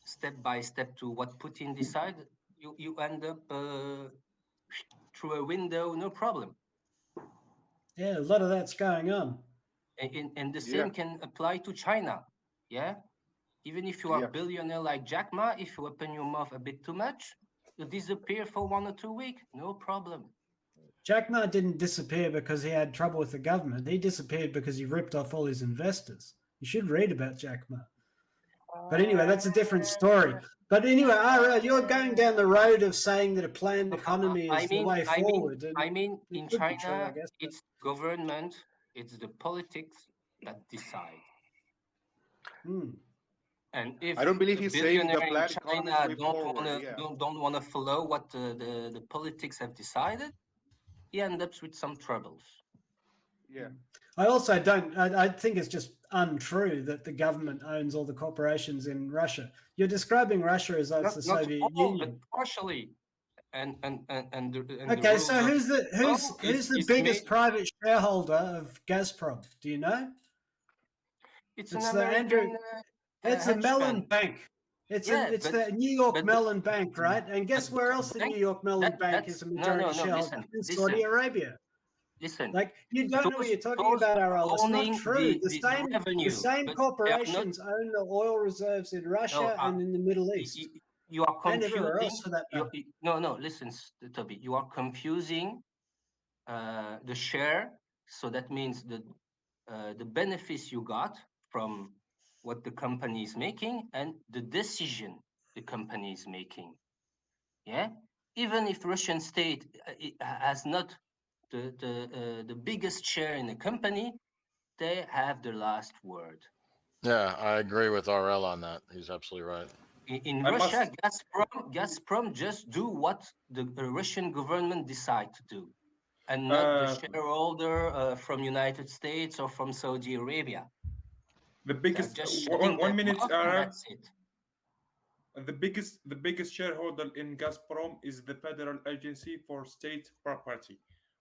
step by step to what Putin decided, you end up through a window, no problem. Yeah, a lot of that's going on. And the same can apply to China. Yeah. Even if you are a billionaire like Jack Ma, if you open your mouth a bit too much, you disappear for 1 or 2 weeks, no problem. Jack Ma didn't disappear because he had trouble with the government. He disappeared because he ripped off all his investors. You should read about Jack Ma. But anyway, that's a different story. But anyway, RL, you're going down the road of saying that a planned economy is the way forward. In China, it's government, it's the politics that decide. And if I don't believe he's saying the billionaire in planned economy is China way forward. don't want to follow what the politics have decided, he ends up with some troubles. Yeah. I also don't. I think it's just untrue that the government owns all the corporations in Russia. You're describing Russia as the Soviet Union, but partially. Okay, so who's the biggest private shareholder of Gazprom? Do you know? It's an American. It's the Mellon Bank. It's the New York Mellon Bank, right? And guess where else the New York Mellon Bank is a majority shareholder? In Saudi Arabia. Listen, like you don't know what you're talking about, RL. It's not true. The same corporations own the oil reserves in Russia and in the Middle East. You are confusing. And everywhere else for that matter. No, listen, Toby. You are confusing the share. So that means the benefits you got from what the company is making and the decision the company is making. Yeah, even if Russian state has not the biggest share in the company, they have the last word. Yeah, I agree with RL on that. He's absolutely right. In Russia, Gazprom just do what the Russian government decide to do, and not the shareholder from United States or from Saudi Arabia. The biggest just 1 minute, that's it. The biggest shareholder in Gazprom is the Federal Agency for State Property,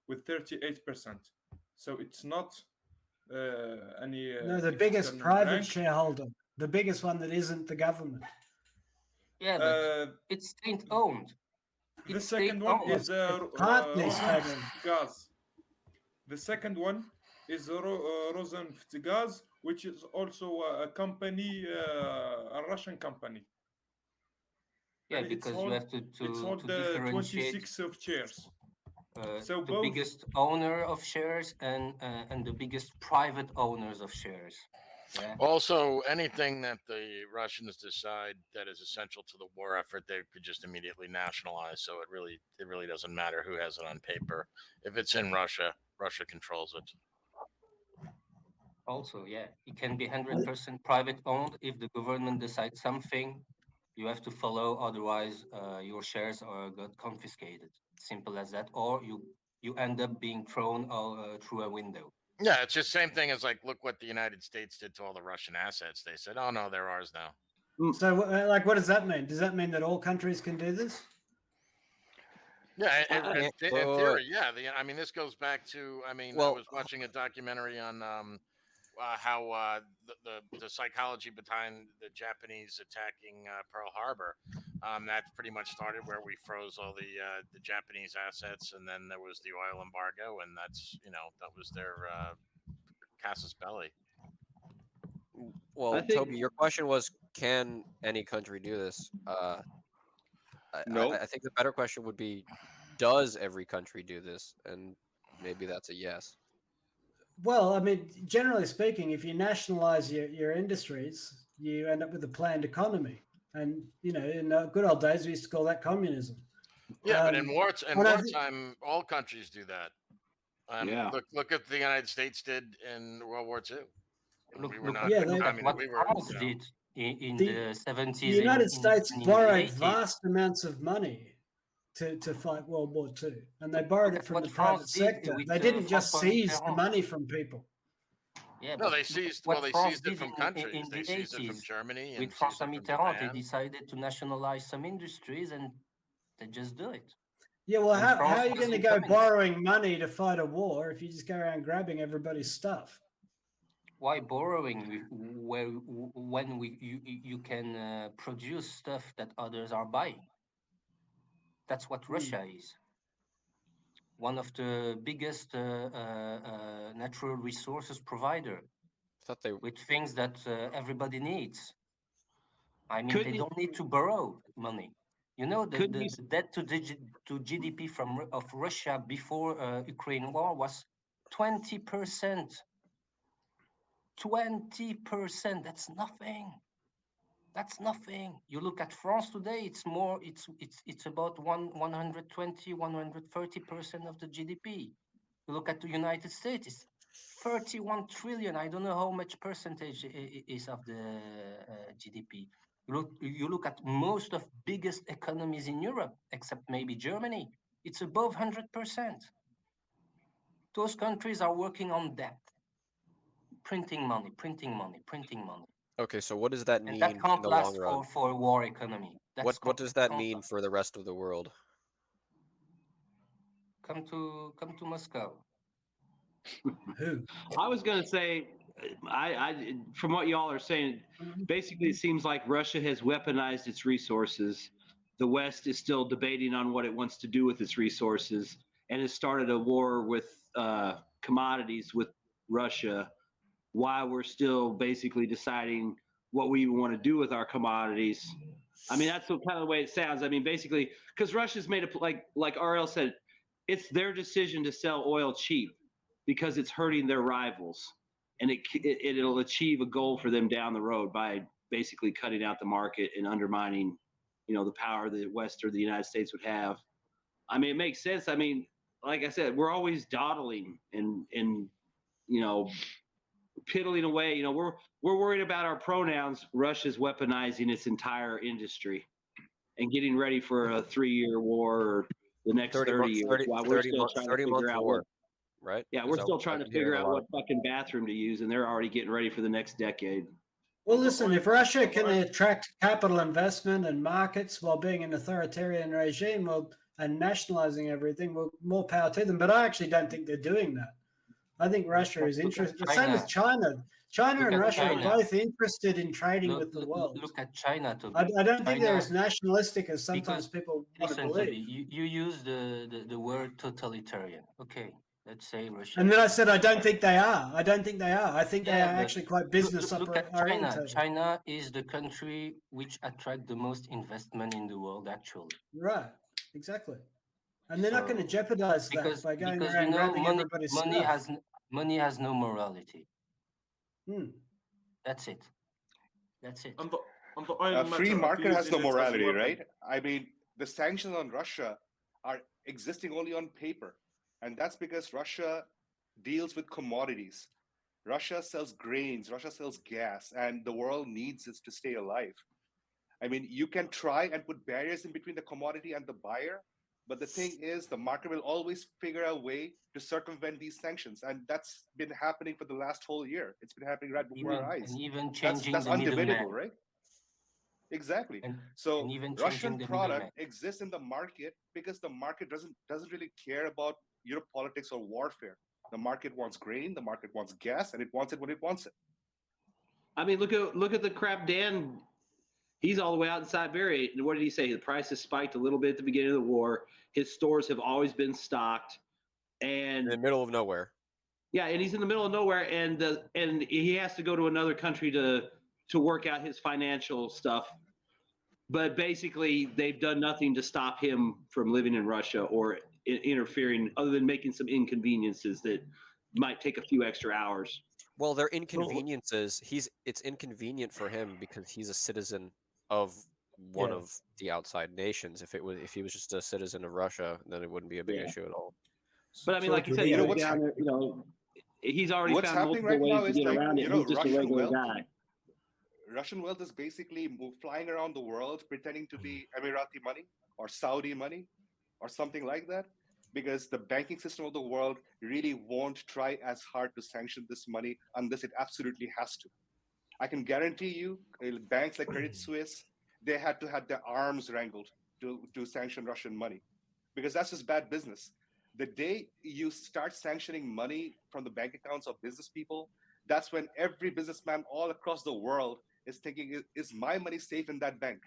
with 38%. So it's not any. No, the biggest private shareholder, the biggest one that isn't the government. Yeah, but it's state owned. The second one is Gas. The second one is Rosenftgaz, which is also a company, a Russian company. Yeah, because you have to differentiate 26 of shares. So the biggest owner of shares and the biggest private owners of shares. Yeah. Also, anything that the Russians decide that is essential to the war effort, they could just immediately nationalize. So it really doesn't matter who has it on paper. If it's in Russia, Russia controls it. Also, yeah, it can be 100% private owned. If the government decides something, you have to follow. Otherwise, your shares got confiscated. Simple as that. Or you end up being thrown through a window. Yeah, it's just same thing as like, look what the United States did to all the Russian assets. They said, oh, no, they're ours now. So, what does that mean? Does that mean that all countries can do this? Yeah, in theory, yeah. I mean, this goes back to, I was watching a documentary on how the psychology behind the Japanese attacking Pearl Harbor. That pretty much started where we froze all the Japanese assets, and then there was the oil embargo, and that's that was their casus belli. Well, Toby, your question was, can any country do this? No. I think the better question would be, does every country do this? And maybe that's a yes. Well, I mean, generally speaking, if you nationalize your industries, you end up with a planned economy. And, you know, in the good old days, we used to call that communism. Yeah, but in and I thi- wartime, all countries do that. Yeah. Look at the United States did in World War II. Look, We were look, not. Yeah, look they- at what we were. France You know, did in The- the 70s. the United States and in borrowed the 80s. vast amounts of money to fight World War II, and they borrowed Look it at from what the France private did sector. with, They didn't just François seize the Mitterrand. money from people. Yeah, no, but they look seized. what Well, they France seized it did from in countries. They the seized it from 80s. Germany and With seized François it from Mitterrand, they Japan. decided to nationalize some industries, and they just do it. Yeah, well, And how France are you going to wasn't go coming. borrowing money to fight a war if you just go around grabbing everybody's stuff? Why borrowing when you can produce stuff that others are buying? That's what Russia is. One of the biggest natural resources provider with things that everybody needs. I mean, they don't need to borrow money. You know, the debt to GDP of Russia before Ukraine war was 20%. 20%. That's nothing. That's nothing. You look at France today, it's more, it's about 120, 130% of the GDP. You look at the United States, it's 31 trillion. I don't know how much percentage is of the GDP. You look at most of biggest economies in Europe, except maybe Germany, it's above 100%. Those countries are working on debt, printing money, printing money, printing money. Okay, so what does that And mean that in can't the long last run? for a war economy. What does that mean for the rest of the world? Come to Moscow. Who? I was going to say, I from what y'all are saying, basically it seems like Russia has weaponized its resources. The West is still debating on what it wants to do with its resources, and has started a war with commodities with Russia, while we're still basically deciding what we want to do with our commodities. I mean, that's kind of the way it sounds. I mean, basically, because Russia's made a like RL said, it's their decision to sell oil cheap because it's hurting their rivals, and it'll achieve a goal for them down the road by basically cutting out the market and undermining, the power that West or the United States would have. I mean, it makes sense. I mean, like I said, we're always dawdling and piddling away. We're worried about our pronouns. Russia's weaponizing its entire industry and getting ready for a 3-year war or the next 30 years, while we're still trying to figure out what. Right? Yeah, we're still trying to figure out what fucking bathroom to use, and they're already getting ready for the next decade. Well, listen, if Russia can attract capital investment and markets while being an authoritarian regime, and nationalizing everything, well, more power to them. But I actually don't think they're doing that. I think Russia is interested. The same with China. China and Russia are both interested in trading with the world. Look at China. I don't think they're as nationalistic as sometimes people want to believe. Toby, you use the word totalitarian. Okay, let's say Russia. And then I said, I don't think they are. I don't think they are. I think they are actually quite business look at oriented. China is the country which attracts the most investment in the world, actually. Right, exactly. And they're not going to jeopardize that by going around grabbing everybody's stuff. Money has no morality. That's it. A free market has no morality, right? I mean, the sanctions on Russia are existing only on paper. And that's because Russia deals with commodities. Russia sells grains, Russia sells gas, and the world needs it to stay alive. I mean, you can try and put barriers in between the commodity and the buyer, but the thing is, the market will always figure a way to circumvent these sanctions. And that's been happening for the last whole year. It's been happening right before our eyes. And even changing that's the undebatable, middleman. right? Exactly. So and even Russian the product middleman. exists in the market because the market doesn't really care about politics or warfare. The market wants grain, the market wants gas, and it wants it when it wants it. I mean, look at the crap Dan. He's all the way out in Siberia. And what did he say? The prices spiked a little bit at the beginning of the war. His stores have always been stocked, and in the middle of nowhere. Yeah, and he's in the middle of nowhere, and he has to go to another country to work out his financial stuff. But basically, they've done nothing to stop him from living in Russia or interfering, other than making some inconveniences that might take a few extra hours. Well, they're inconveniences. It's inconvenient for him because he's a citizen of one of the outside nations. If he was just a citizen of Russia, then it wouldn't be a big issue at all. But I mean, like you said, you know, down there, you know, he's already what's found happening multiple right now ways to is get like, around it. you know, He's just a Russian regular wealth. guy. Russian wealth is basically flying around the world pretending to be Emirati money or Saudi money or something like that, because the banking system of the world really won't try as hard to sanction this money unless it absolutely has to. I can guarantee you, banks like Credit Suisse, they had to have their arms wrangled to sanction Russian money, because that's just bad business. The day you start sanctioning money from the bank accounts of business people, that's when every businessman all across the world is thinking, is my money safe in that bank?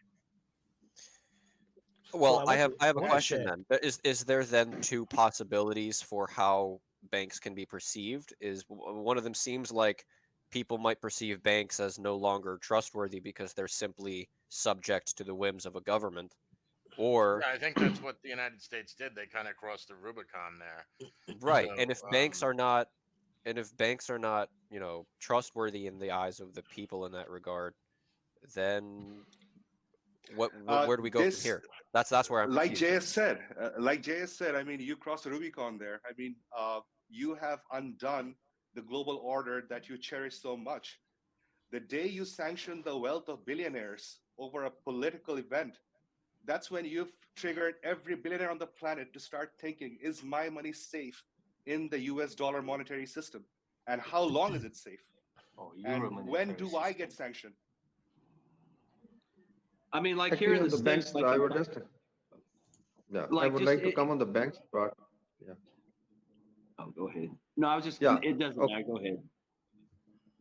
Well, I have a question then. Is there then two possibilities for how banks can be perceived? Is one of them seems like people might perceive banks as no longer trustworthy because they're simply subject to the whims of a government, or Yeah, I think that's what the United States did. They kind of crossed the Rubicon there. right. So, And if banks are not, you know, trustworthy in the eyes of the people in that regard, then where do we go from here? That's where I'm like confused. JS said, I mean, you crossed the Rubicon there. I mean, you have undone the global order that you cherish so much. The day you sanction the wealth of billionaires over a political event, that's when you've triggered every billionaire on the planet to start thinking, is my money safe in the US dollar monetary system? And how long is it safe? And when do I get sanctioned? I mean, like Actually, here in the the banks, States, like I would just, I like would just like to come on the banks part. Yeah. Oh, go ahead. No, I was just. Yeah. It doesn't Okay. matter. Go ahead.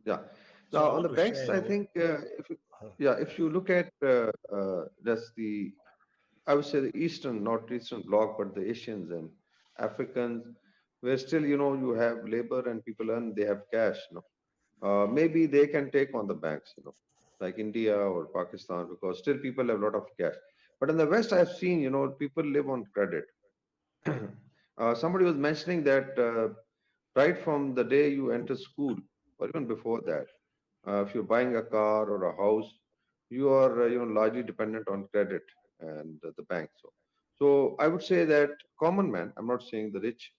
Yeah. So Now I on want the to banks, share, I think if you look at just the, I would say the Eastern, not Eastern bloc, but the Asians and Africans, where still you have labor and people earn, they have cash. Maybe they can take on the banks. Like India or Pakistan, because still people have a lot of cash. But in the West, I've seen people live on credit. Somebody was mentioning that right from the day you enter school, or even before that, if you're buying a car or a house, you are largely dependent on credit and the bank. So I would say that common man, I'm not saying the rich,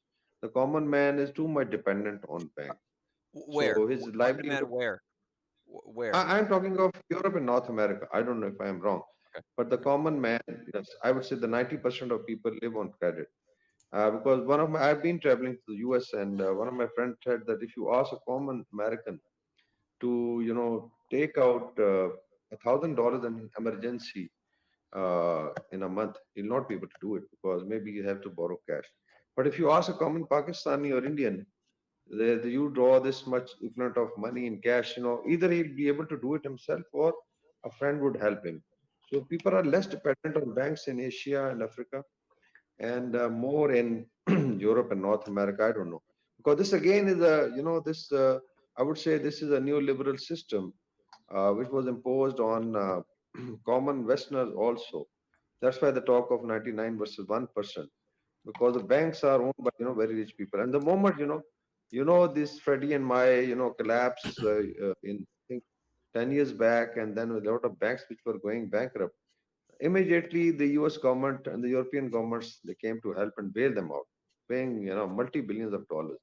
the common man is too much dependent on bank. Where? So his livelihood. Where? Where? I'm talking of Europe and North America. I don't know if I am wrong, but the common man, yes, I would say the 90% of people live on credit. Because I've been traveling to the US, and one of my friends said that if you ask a common American to take out $1,000 in emergency in a month, he'll not be able to do it because maybe you have to borrow cash. But if you ask a common Pakistani or Indian, you draw this much equivalent of money in cash, either he'll be able to do it himself or a friend would help him. So people are less dependent on banks in Asia and Africa, and more in Europe and North America. I don't know, because this again is I would say this is a neoliberal system which was imposed on common Westerners also. That's why the talk of 99 versus 1%, because the banks are owned by very rich people. And the moment this Freddie and my collapse in I think 10 years back, and then with a lot of banks which were going bankrupt, immediately the US government and the European governments, they came to help and bail them out, paying multi-billions of dollars.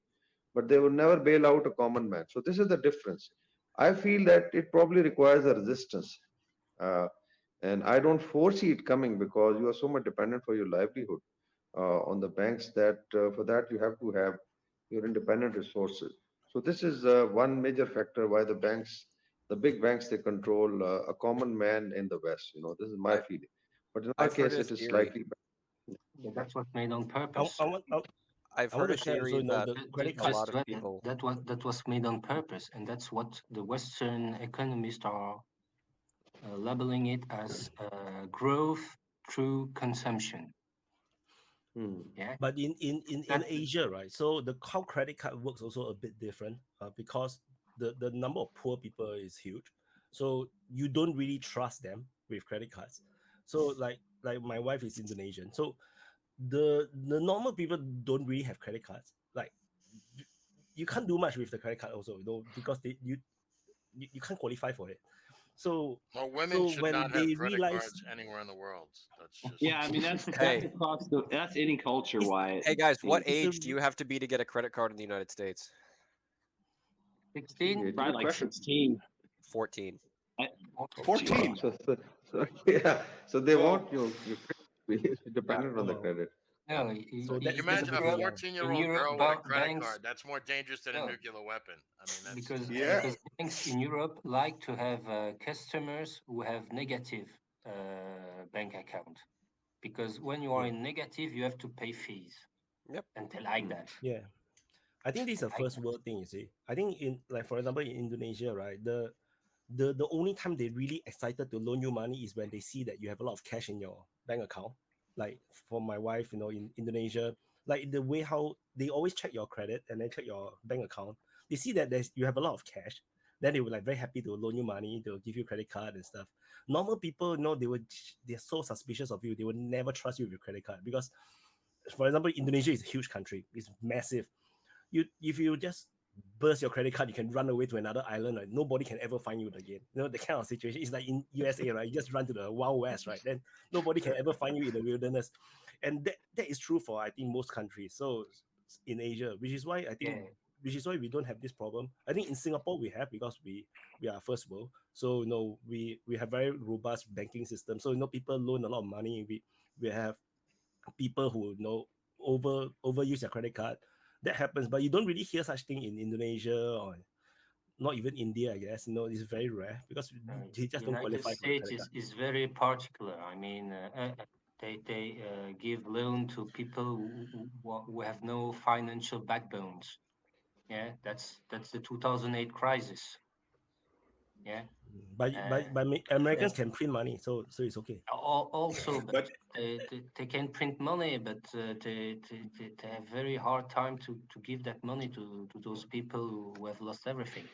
But they would never bail out a common man. So this is the difference. I feel that it probably requires a resistance. Uh, and I don't foresee it coming because you are so much dependent for your livelihood on the banks that for that you have to have your independent resources. So this is one major factor why the big banks, they control a common man in the West. This is my feeling. But in our I've heard case, a it is theory. slightly. Yeah, that's what made on purpose. I've heard a theory that a lot of people. That was made on purpose, and that's what the Western economists are labeling it as growth through consumption. Yeah. But in Asia, right? So how credit card works also a bit different because the number of poor people is huge. So you don't really trust them with credit cards. So like my wife is Indonesian, so the normal people don't really have credit cards. Like you can't do much with the credit card also, because you can't qualify for it. So Well, women so should when not they have credit realize, cards anywhere in the world. That's just Yeah, I mean that's Hey. across that's any culture, Wyatt. Hey guys, what It's a- age do you have to be to get a credit card in the United States? 16? Probably like 16. 14. 14. So yeah. So they want you be dependent on the No. credit. No, So in, that's You in imagine a Europe, 14-year-old in Europe, girl with a credit banks, card. That's more dangerous than a no, nuclear weapon. I mean, that's because Yeah. because banks in Europe like to have customers who have negative bank account, because when you are in negative, you have to pay fees. Yep. And they like that. yeah, I think this is a Like first world thing. You see, I think in, like, for example, in Indonesia, right, the only time they really excited to loan you money is when they see that you have a lot of cash in your bank account. Like for my wife, in Indonesia, like the way how they always check your credit and then check your bank account, they see that you have a lot of cash, then they were like very happy to loan you money, they'll give you credit card and stuff. Normal people, they're so suspicious of you, they would never trust you with your credit card, because for example, Indonesia is a huge country, it's massive. If you just burst your credit card, you can run away to another island, right? Nobody can ever find you again. The kind of situation. It's like in USA, right? You just run to the Wild West, right? Then nobody can ever find you in the wilderness. And that is true for, I think, most countries. So in Asia, which is why I think Yeah. which is why we don't have this problem. I think in Singapore we have, because we are first world. So we have very robust banking system. So people loan a lot of money. We have people who overuse their credit card. That happens, but you don't really hear such thing in Indonesia or not even India. I guess it's very rare, because they just don't United qualify for the States credit card. is very particular. I mean, they give loan to people who have no financial backbones. Yeah, that's the 2008 crisis. Yeah. But Americans can print money, so it's okay. Also, but they can print money, but they have very hard time to give that money to those people who have lost everything.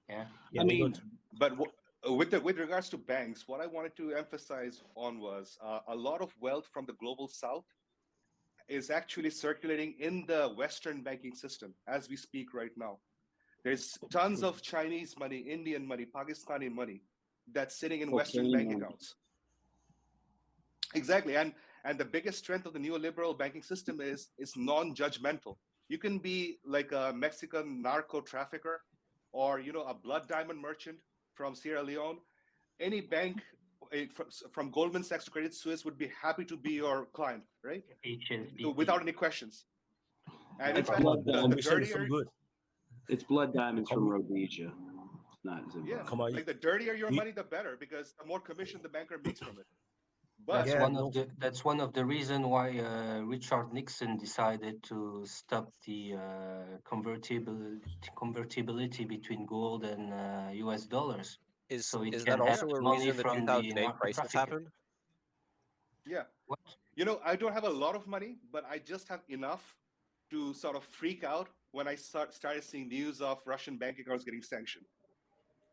Yeah. Yeah, I they mean, don't. but with regards to banks, what I wanted to emphasize on was a lot of wealth from the global south is actually circulating in the Western banking system as we speak right now. There's tons of Chinese money, Indian money, Pakistani money that's sitting in Western bank accounts. Exactly, and the biggest strength of the neoliberal banking system is non-judgmental. You can be like a Mexican narco trafficker, or a blood diamond merchant from Sierra Leone. Any bank from Goldman Sachs to Credit Suisse would be happy to be your client, right? Without any questions. And in fact, the dirtier, it's blood diamonds from Rhodesia. Not Zimbabwe. like the dirtier your money, the better, because the more commission the banker makes from it. But that's one of the reasons why Richard Nixon decided to stop the convertibility between gold and US dollars. Is it that can have also a money reason the from 2008 crisis happened? Yeah. What? I don't have a lot of money, but I just have enough to sort of freak out when I started seeing news of Russian bank accounts getting sanctioned.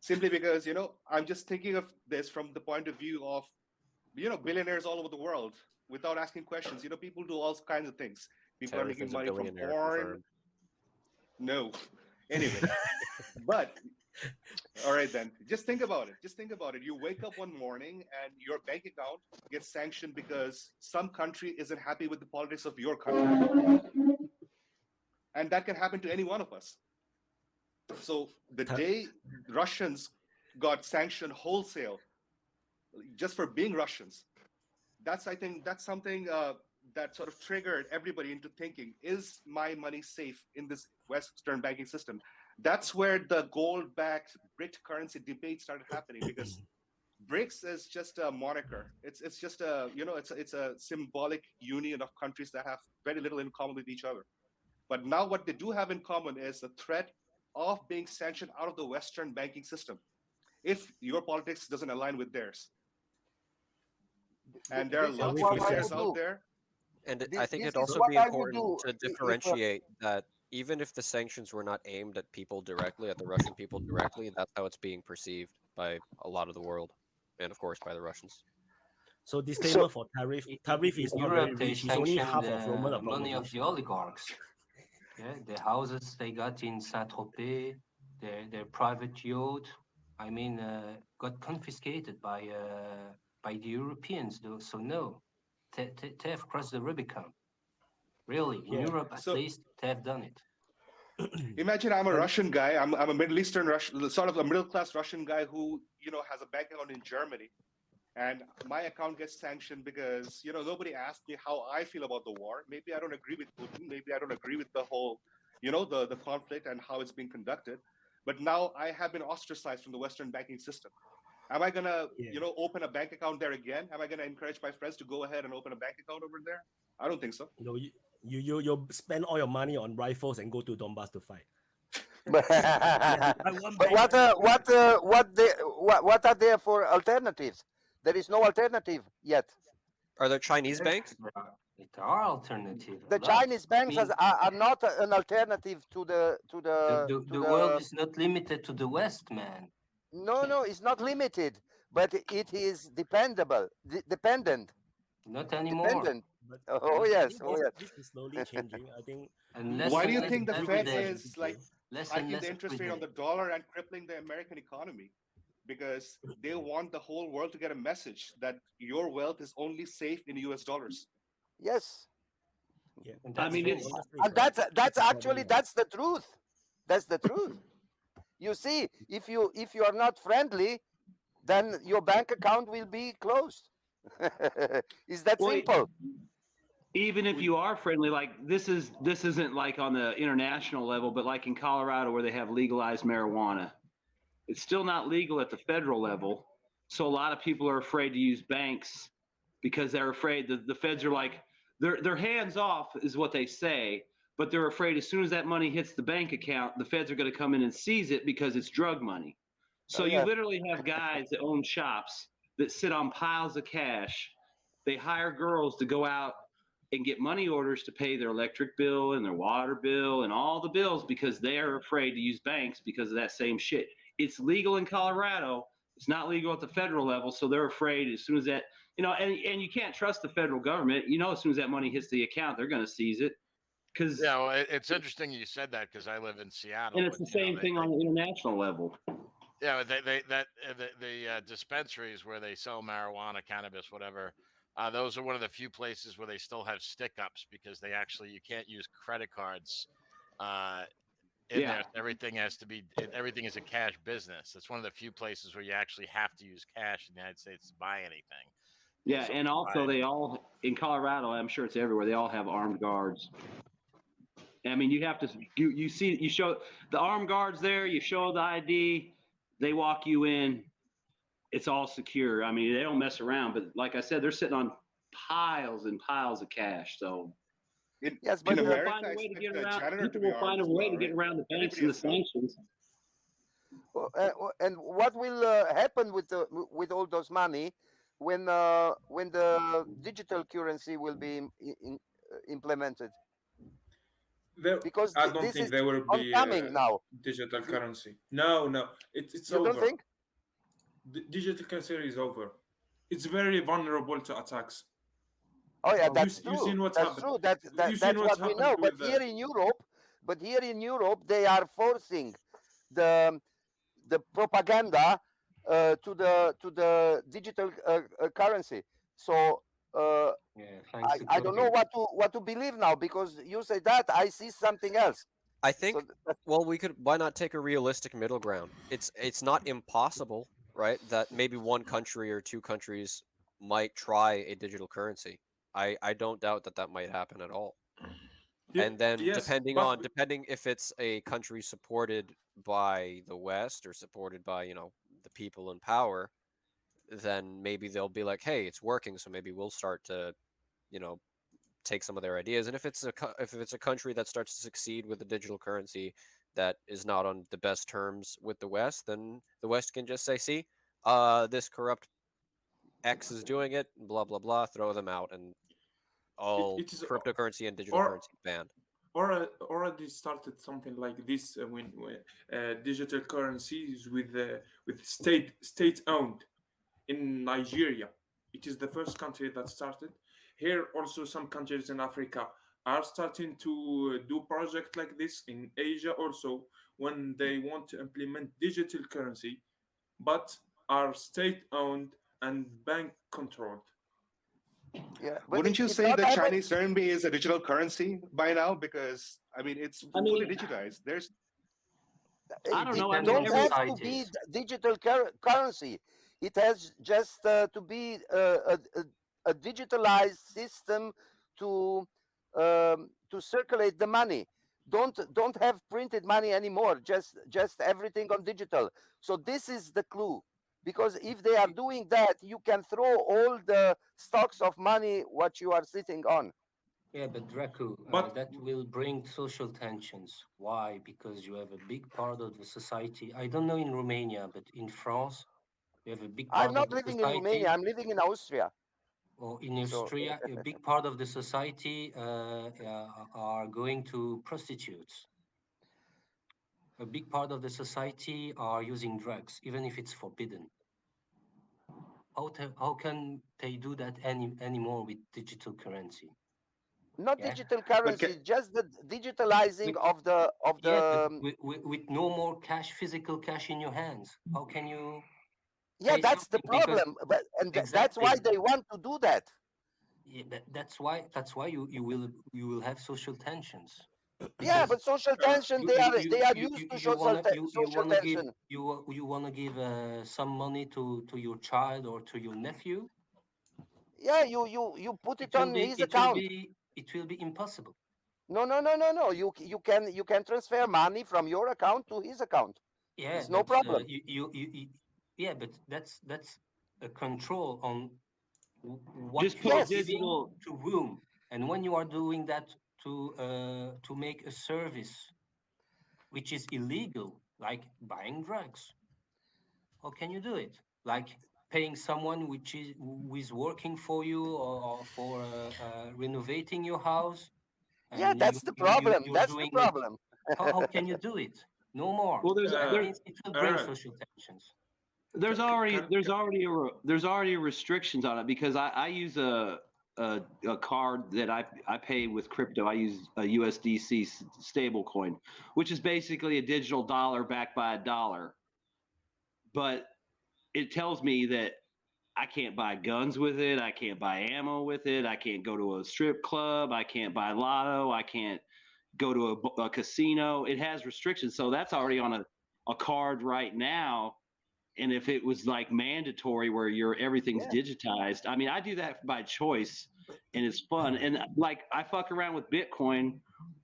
Simply because, I'm just thinking of this from the point of view of, billionaires all over the world without asking questions. People do all kinds of things. People are making money from porn. No. Anyway, but all right then. Just think about it. You wake up one morning and your bank account gets sanctioned because some country isn't happy with the politics of your country. And that can happen to any one of us. So the day Russians got sanctioned wholesale just for being Russians, I think that's something that sort of triggered everybody into thinking, is my money safe in this Western banking system? That's where the gold-backed BRIC currency debate started happening, because BRICS is just a moniker. It's just it's a symbolic union of countries that have very little in common with each other. But now what they do have in common is the threat of being sanctioned out of the Western banking system if your politics doesn't align with theirs. And there are lots of players out there. And I think it'd also be important to differentiate that even if the sanctions were not aimed at people directly, at the Russian people directly, that's how it's being perceived by a lot of the world, and of course by the Russians. So disclaimer for Tarif. Tarif is In not very Europe, they rich. He's only half sanctioned of Roman the money of Abramovich. the oligarchs. Yeah, the houses they got in Saint-Tropez, their private yacht, I mean, got confiscated by the Europeans. Though, so no, they have crossed the Rubicon. Really, in Europe at least, they have done it. Imagine I'm a Russian guy. I'm a Middle Eastern Russian, sort of a middle class Russian guy who has a bank account in Germany, and my account gets sanctioned because nobody asked me how I feel about the war. Maybe I don't agree with Putin. Maybe I don't agree with the whole the conflict and how it's being conducted. But now I have been ostracized from the Western banking system. Am I gonna open a bank account there again? Am I gonna encourage my friends to go ahead and open a bank account over there? I don't think so. No, you spend all your money on rifles and go to Donbass to fight. But what are there for alternatives? There is no alternative yet. Are there Chinese banks? There are alternatives. The Chinese banks are not an alternative to the world is not limited to the West, man. No, it's not limited, but it is dependent. Not anymore. Dependent. But Oh yes. This is slowly changing. I think. Why do you think the Fed is less hiking the interest rate on the dollar and crippling the American economy? Because they want the whole world to get a message that your wealth is only safe in US dollars. Yes. Yeah. I mean, and that's the truth. That's the truth. You see, if you are not friendly, then your bank account will be closed. Is that simple? Even if you are friendly, like this isn't like on the international level, but like in Colorado where they have legalized marijuana, it's still not legal at the federal level. So a lot of people are afraid to use banks because they're afraid that the feds are like, they're hands off is what they say, but they're afraid as soon as that money hits the bank account, the feds are going to come in and seize it because it's drug money. So you literally have guys that own shops that sit on piles of cash. They hire girls to go out and get money orders to pay their electric bill and their water bill and all the bills because they're afraid to use banks because of that same shit. It's legal in Colorado. It's not legal at the federal level. So they're afraid as soon as that, and you can't trust the federal government. As soon as that money hits the account, they're going to seize it. Well, it's interesting you said that because I live in Seattle. And it's the same thing on the international level. Yeah, the dispensaries where they sell marijuana, cannabis, whatever. Those are one of the few places where they still have stick-ups because you can't use credit cards there. Everything everything is a cash business. It's one of the few places where you actually have to use cash in the United States to buy anything. Yeah, and also they all, in Colorado, I'm sure it's everywhere, they all have armed guards. I mean, you have to, you show the armed guards there, you show the ID, they walk you in, it's all secure. I mean, they don't mess around, but like I said, they're sitting on piles and piles of cash. So yes, but people will find a way to get around. People will find a way to get around the banks and the sanctions. And what will happen with all those money when the digital currency will be implemented? Because I don't think there will be now. Digital currency. No, it's you over. Don't think? Digital currency is over. It's very vulnerable to attacks. Oh yeah, that's true. You've seen what's that's happened. true. That's what we know. But here in Europe, they are forcing the propaganda to the digital currency. So I don't know what to believe now because you say that I see something else. I think why not take a realistic middle ground? It's not impossible, right? That maybe one country or two countries might try a digital currency. I don't doubt that might happen at all. Yeah, and then depending if it's a country supported by the West or supported by, the people in power, then maybe they'll be like, hey, it's working, so maybe we'll start to, take some of their ideas. And if it's a country that starts to succeed with a digital currency that is not on the best terms with the West, then the West can just say, see, this corrupt X is doing it, blah, blah, blah, throw them out, and all cryptocurrency and digital currency banned. Or already started something like this when digital currencies with state owned in Nigeria. It is the first country that started. Here also some countries in Africa are starting to do projects like this, in Asia also, when they want to implement digital currency, but are state-owned and bank-controlled. Yeah, but Wouldn't you it's say not that happening. Chinese RMB is a digital currency by now? Because I mean, it's fully digitized. There's I don't It know. I mean, don't every have to be digital currency. It has just to be a digitalized system to circulate the money. Don't have printed money anymore. Just everything on digital. So this is the clue. Because if they are doing that, you can throw all the stocks of money what you are sitting on. Yeah, but dracu, that will bring social tensions. Why? Because you have a big part of the society. I don't know in Romania, but in France, you have a big part I'm not of the living in society. Romania. I'm living in Austria. Or in Austria, a big part of the society are going to prostitutes. A big part of the society are using drugs, even if it's forbidden. How can they do that anymore with digital currency? Not digital currency, just the digitalizing of the with no more cash, physical cash in your hands. How can you? Yeah, that's the problem. But that's why they want to do that. Yeah, that's why you will have social tensions. Yeah, but social tension, they are used to social tension. You wanna give some money to your child or to your nephew? Yeah, you put it on his account. It will be impossible. No. You can transfer money from your account to his account. Yeah, it's no problem. Yeah, but that's a control on what just you are put giving digital to whom, and when you are doing that to make a service which is illegal, like buying drugs, how can you do it? Like paying someone who is working for you or for renovating your house. Yeah, that's the problem. That's the problem. How can you do it? No more. Well, It will bring social tensions. There's already restrictions on it because I use a card that I pay with crypto. I use a USDC stable coin, which is basically a digital dollar backed by a dollar. But it tells me that I can't buy guns with it. I can't buy ammo with it. I can't go to a strip club. I can't buy lotto. I can't go to a casino. It has restrictions. So that's already on a card right now. And if it was like mandatory where everything's digitized, I mean, I do that by choice and it's fun. And like I fuck around with Bitcoin.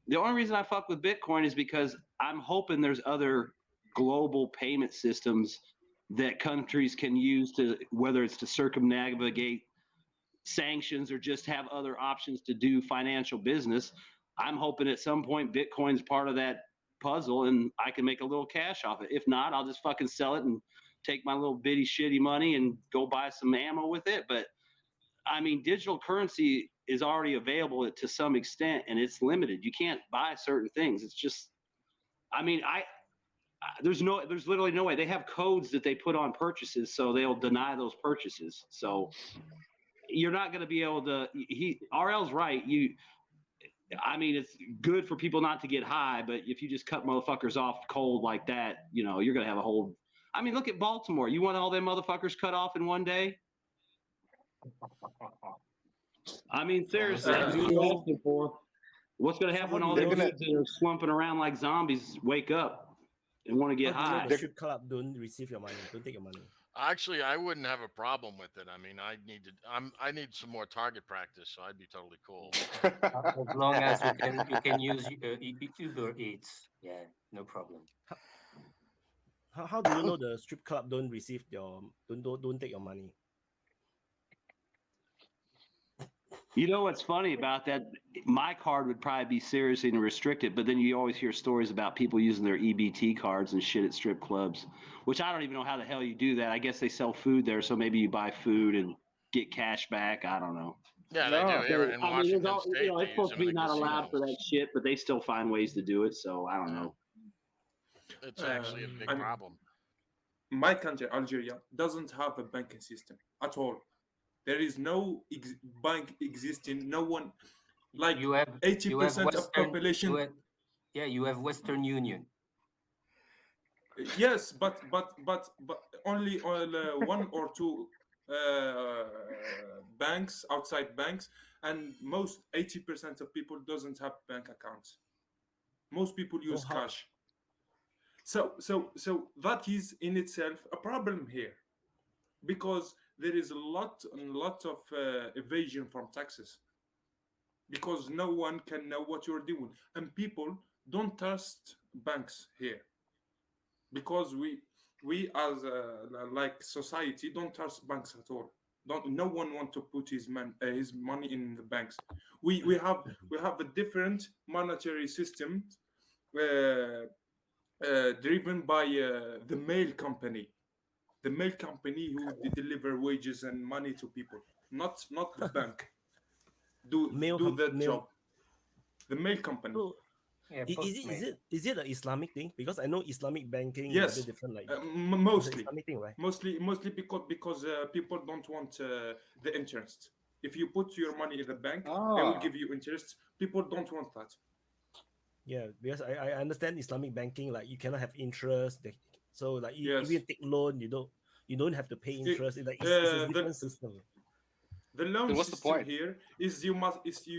The only reason I fuck with Bitcoin is because I'm hoping there's other global payment systems that countries can use to, whether it's to circumnavigate sanctions or just have other options to do financial business. I'm hoping at some point Bitcoin's part of that puzzle and I can make a little cash off it. If not, I'll just fucking sell it and take my little bitty shitty money and go buy some ammo with it. But I mean, digital currency is already available to some extent and it's limited. You can't buy certain things. It's just, I mean, there's literally no way. They have codes that they put on purchases, so they'll deny those purchases. So you're not going to be able to, RL's right. I mean, it's good for people not to get high, but if you just cut motherfuckers off cold like that, you're going to have a whole, I mean, look at Baltimore. You want all them motherfuckers cut off in one day? I mean, seriously, what's going to happen when all those dudes that are slumping around like zombies wake up and want to get high? The strip club don't receive your money, don't take your money. Actually, I wouldn't have a problem with it. I mean, I need some more target practice, so I'd be totally cool. As long as you can use Uber Eats, yeah, no problem. How do you know the strip club don't receive don't take your money? You know what's funny about that? My card would probably be seriously restricted, but then you always hear stories about people using their EBT cards and shit at strip clubs, which I don't even know how the hell you do that. I guess they sell food there, so maybe you buy food and get cash back. I don't know. Yeah, they do. Here in Washington State, it's supposed to be not allowed for that shit, but they still find ways to do it. So I don't know. It's actually a big problem. My country, Algeria, doesn't have a banking system at all. There is no bank existing. No one, like you have 80% of Western, population. you have Western Union. Yes, but only one or two banks, outside banks, and most 80% of people doesn't have bank accounts. Most people use cash. So that is in itself a problem here, because there is a lot of evasion from taxes, because no one can know what you're doing, and people don't trust banks here, because we as like society don't trust banks at all. No one want to put his money in the banks. We have a different monetary system driven by the mail company. The mail company who deliver wages and money to people, not the bank. Do that job. The mail company. So, is it an Islamic thing? Because I know Islamic banking Yes, is a bit different. Like mostly Islamic thing, right? Mostly because people don't want the interest. If you put your money in the bank, they will give you interest. People don't want that. Yeah, because I understand Islamic banking, like you cannot have interest. So like Yes. if you take loan, you don't have to pay interest. It's a different system. The loan what's the system point? here is you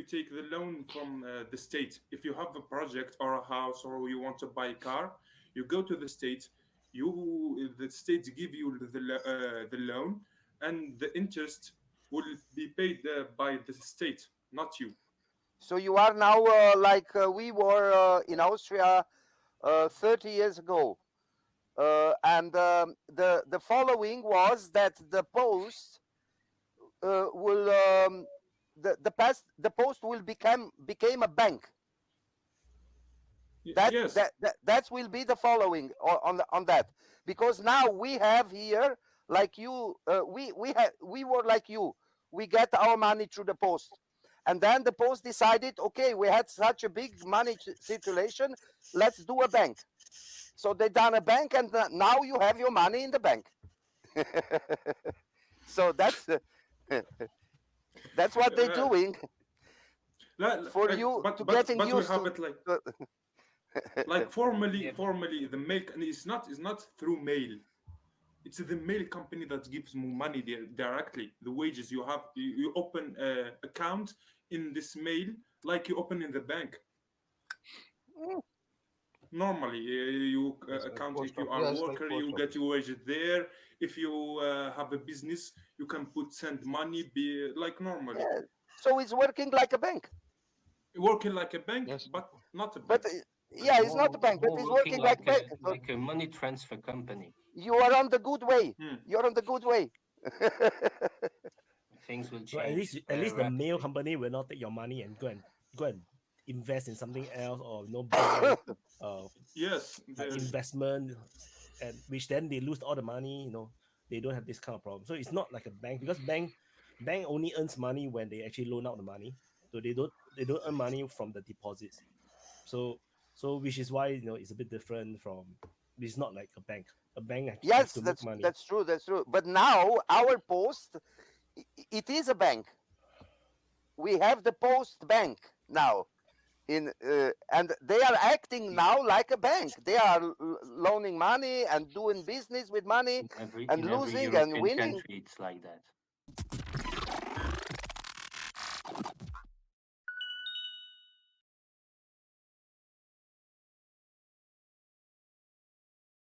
take the loan from the state. If you have a project or a house, or you want to buy a car, you go to the state. The state give you the loan, and the interest will be paid by the state, not you. So you are now like we were in Austria 30 years ago. And the following was that the post will the post will became a bank. Yes. That will be the following on that, because now we have here, like you, we were like you. We get our money through the post, and then the post decided, okay, we had such a big money circulation, let's do a bank. So they done a bank, and now you have your money in the bank. So that's what they're doing for you to getting but used we have to. it like formally the mail, and it's not through mail. It's the mail company that gives you money directly. The wages you have, you open account in this mail like you open in the bank. Normally, you account, if you are a worker, you get your wages there. If you have a business, you can send money, like normally. Yeah. So it's working like a bank. Working like a bank, but not a bank. But yeah, it's not a bank, but it's working like a bank. Like a money transfer company. You are on the good way. You're on the good way. Things will change. So at least the mail company will not take your money and go and invest in something else, or buy yes, investment, and which then they lose all the money. They don't have this kind of problem. So it's not like a bank, because bank only earns money when they actually loan out the money. So they don't earn money from the deposits. So which is why it's a bit different from. It's not like a bank. A bank has to make money. That's true. But now our post, it is a bank. We have the post bank now, and they are acting now like a bank. They are loaning money and doing business with money, and losing and winning. Country, it's like that.